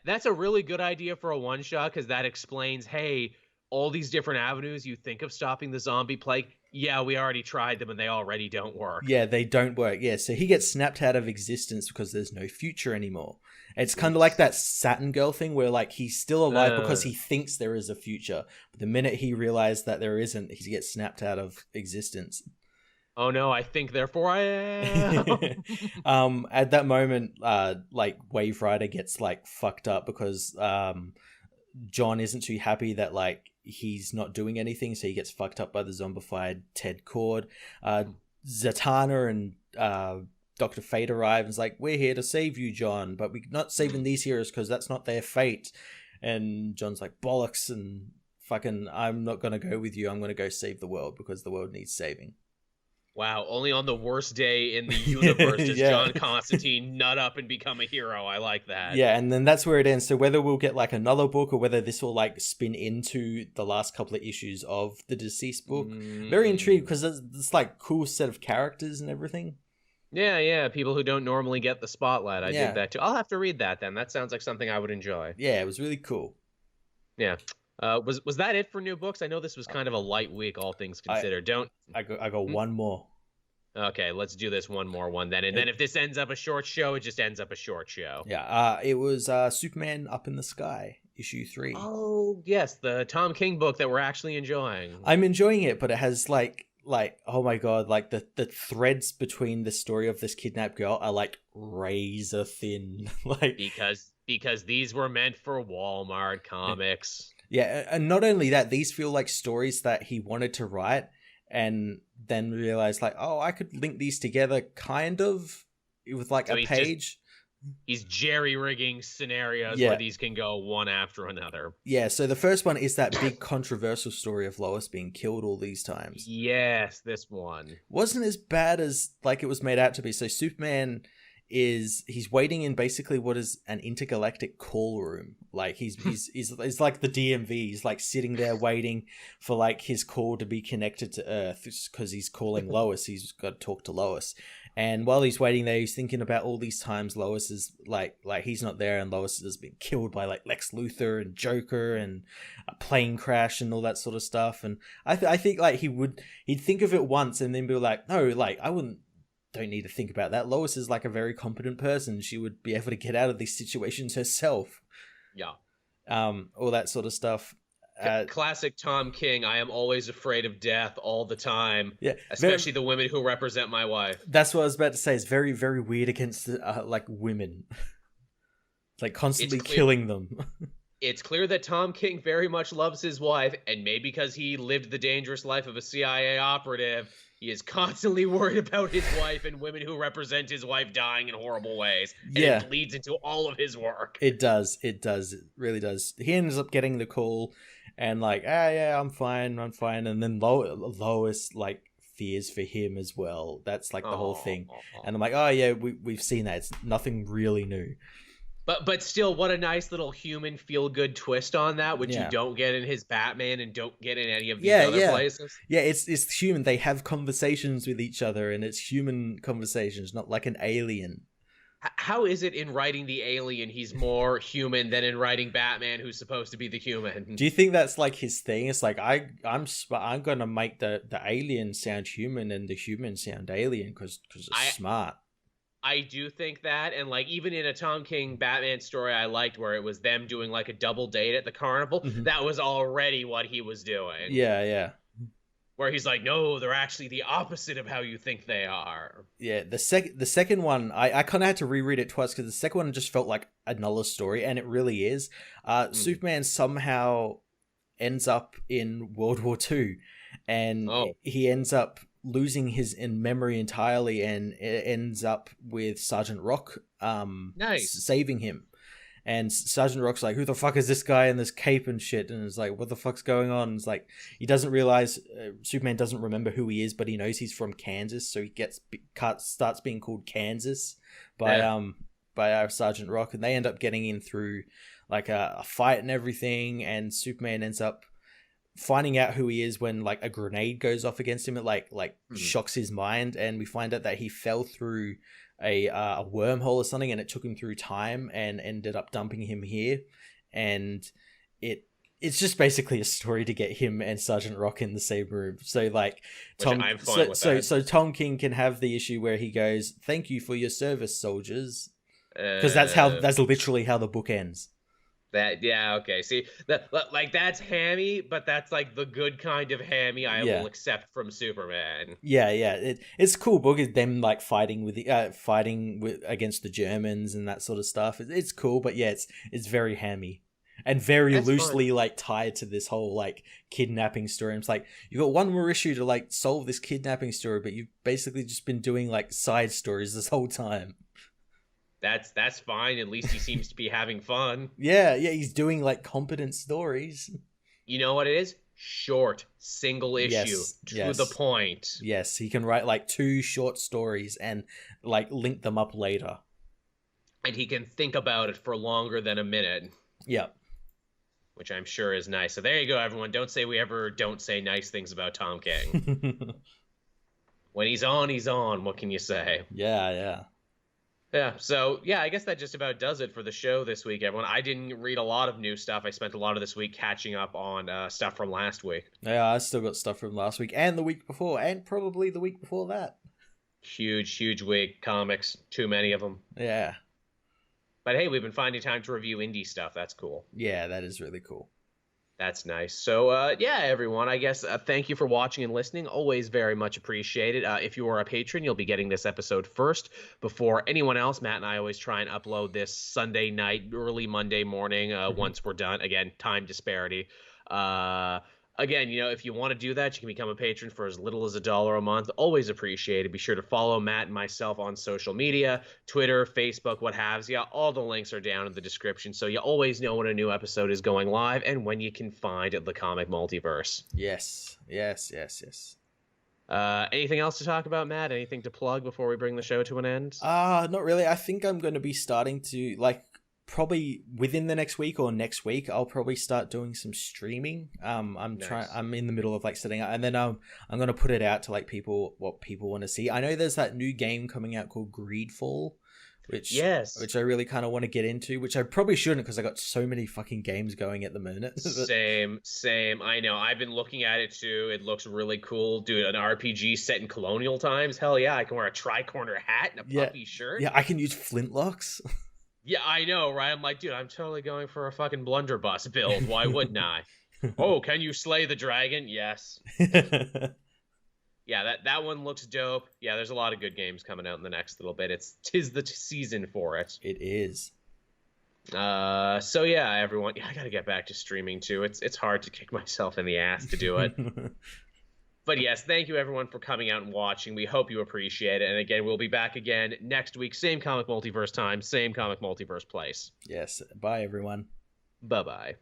That's a really good idea for a one shot, because that explains, hey, all these different avenues you think of stopping the zombie plague. Yeah, we already tried them and they already don't work. Yeah, they don't work. Yeah, so he gets snapped out of existence because there's no future anymore. It's kind of like that Saturn Girl thing where like he's still alive because he thinks there is a future. But the minute he realized that there isn't, he gets snapped out of existence. Oh no, I think therefore I am. At that moment, like Wave Rider gets like fucked up because John isn't too happy that like he's not doing anything, so he gets fucked up by the zombified Ted Cord. Zatanna and Dr. Fate arrive and is like, "We're here to save you, John, but we're not saving these heroes because that's not their fate." And John's like, "Bollocks, and fucking I'm not gonna go with you. I'm gonna go save the world because the world needs saving." Wow, only on the worst day in the universe does John Constantine nut up and become a hero. I like that. Yeah, and then that's where it ends. So whether we'll get like another book or whether this will like spin into the last couple of issues of the Deceased book, very intrigued because it's like cool set of characters and everything. Yeah, people who don't normally get the spotlight. I dig that too. I'll have to read that then. That sounds like something I would enjoy. Yeah, it was really cool. Yeah. Was that it for new books? I know this was kind of a light week, all things considered. I got one more. Okay, let's do this one more then. And then if this ends up a short show, it just ends up a short show. Yeah, it was Superman Up in the Sky, issue 3. Oh, yes, the Tom King book that we're actually enjoying. I'm enjoying it, but it has like oh my god, like the threads between the story of this kidnapped girl are like razor thin. Like because these were meant for Walmart comics. Yeah, and not only that, these feel like stories that he wanted to write and then realized like, oh, I could link these together kind of with like a page. He's jerry-rigging scenarios where these can go one after another. Yeah, so the first one is that big controversial story of Lois being killed all these times. Yes, this one. Wasn't as bad as like it was made out to be. So Superman he's waiting in basically what is an intergalactic call room. Like he's like the DMV. He's like sitting there waiting for like his call to be connected to Earth because he's calling Lois. He's got to talk to Lois. And while he's waiting there, he's thinking about all these times Lois is like he's not there and Lois has been killed by like Lex Luthor and Joker and a plane crash and all that sort of stuff. And I think like he'd think of it once and then be like, no, like don't need to think about that. Lois is like a very competent person. She would be able to get out of these situations herself. Yeah. All that sort of stuff. Classic Tom King. I am always afraid of death all the time. Yeah. Especially the women who represent my wife. That's what I was about to say. It's very, very weird against like women. Like constantly killing them. It's clear that Tom King very much loves his wife, and maybe because he lived the dangerous life of a CIA operative, he is constantly worried about his wife and women who represent his wife dying in horrible ways. And it bleeds into all of his work. It does. It really does. He ends up getting the call and like, yeah, I'm fine. And then Lois like fears for him as well. That's like the whole thing. And I'm like, oh yeah, we've seen that. It's nothing really new. But still, what a nice little human feel-good twist on that, which you don't get in his Batman and don't get in any of these other places. Yeah, it's human. They have conversations with each other, and it's human conversations, not like an alien. How is it in writing the alien he's more human than in writing Batman, who's supposed to be the human? Do you think that's like his thing? It's like I'm gonna make the alien sound human and the human sound alien because it's smart. I do think that, and like even in a Tom King Batman story I liked where it was them doing like a double date at the carnival, that was already what he was doing. Yeah, yeah. Where he's like, no, they're actually the opposite of how you think they are. Yeah, the second one, I kind of had to reread it twice because the second one just felt like another story, and it really is. Superman somehow ends up in World War II, and he ends up losing his memory entirely, and it ends up with Sergeant Rock saving him. And Sergeant Rock's like, who the fuck is this guy in this cape and shit? And it's like, what the fuck's going on? It's like, he doesn't realize, Superman doesn't remember who he is, but he knows he's from Kansas, so he starts being called Kansas by Sergeant Rock, and they end up getting in through like a fight and everything, and Superman ends up finding out who he is when like a grenade goes off against him. It like shocks his mind, and we find out that he fell through a wormhole or something, and it took him through time and ended up dumping him here. And it's just basically a story to get him and Sergeant Rock in the same room. So like so Tom King can have the issue where he goes, "Thank you for your service, soldiers," because that's literally how the book ends. Okay. See, that's hammy, but that's like the good kind of hammy I will accept from Superman. Yeah. It's a cool book. It's them like fighting against the Germans and that sort of stuff. It's cool, but yeah, it's very hammy and very loosely like tied to this whole like kidnapping story. And it's like, you got one more issue to like solve this kidnapping story, but you've basically just been doing like side stories this whole time. That's fine. At least he seems to be having fun. Yeah, he's doing like competent stories. You know what it is? Short, single issue, to the point. Yes, he can write like 2 short stories and like link them up later. And he can think about it for longer than a minute. Yep. Which I'm sure is nice. So there you go, everyone. Don't say we ever don't say nice things about Tom King. When he's on, he's on. What can you say? Yeah. Yeah, so yeah, I guess that just about does it for the show this week, everyone. I didn't read a lot of new stuff. I spent a lot of this week catching up on stuff from last week. Yeah, I still got stuff from last week and the week before, and probably the week before that. Huge week. Comics, too many of them. Yeah. But hey, we've been finding time to review indie stuff. That's cool. Yeah, that is really cool. That's nice. So, yeah, everyone, I guess thank you for watching and listening. Always very much appreciated. If you are a patron, you'll be getting this episode first before anyone else. Matt and I always try and upload this Sunday night, early Monday morning once we're done. Again, time disparity. Again, if you want to do that, you can become a patron for as little as $1 a month. Always appreciated. Be sure to follow Matt and myself on social media, Twitter, Facebook, what have you. All the links are down in the description, so you always know when a new episode is going live and when you can find the comic multiverse. Yes. Anything else to talk about, Matt? Anything to plug before we bring the show to an end? Not really. I think I'm going to be starting to probably within the next week or next week, I'll probably start doing some streaming. I'm in the middle of setting up, and then I'm going to put it out to what people want to see. I know there's that new game coming out called Greedfall, which I really kind of want to get into, which I probably shouldn't because I got so many fucking games going at the minute. Same. I know. I've been looking at it too. It looks really cool. Dude, an RPG set in colonial times. Hell yeah. I can wear a tri-corner hat and a puffy shirt. Yeah, I can use flintlocks. Yeah, I know, right? I'm like, dude, I'm totally going for a fucking blunderbuss build. Why wouldn't I? Oh, can you slay the dragon? Yes. Yeah, that one looks dope. Yeah, there's a lot of good games coming out in the next little bit. Tis the season for it. It is. So yeah, everyone. Yeah, I gotta get back to streaming too. It's hard to kick myself in the ass to do it. But yes, thank you everyone for coming out and watching. We hope you appreciate it. And again, we'll be back again next week. Same comic multiverse time, same comic multiverse place. Yes. Bye, everyone. Bye-bye.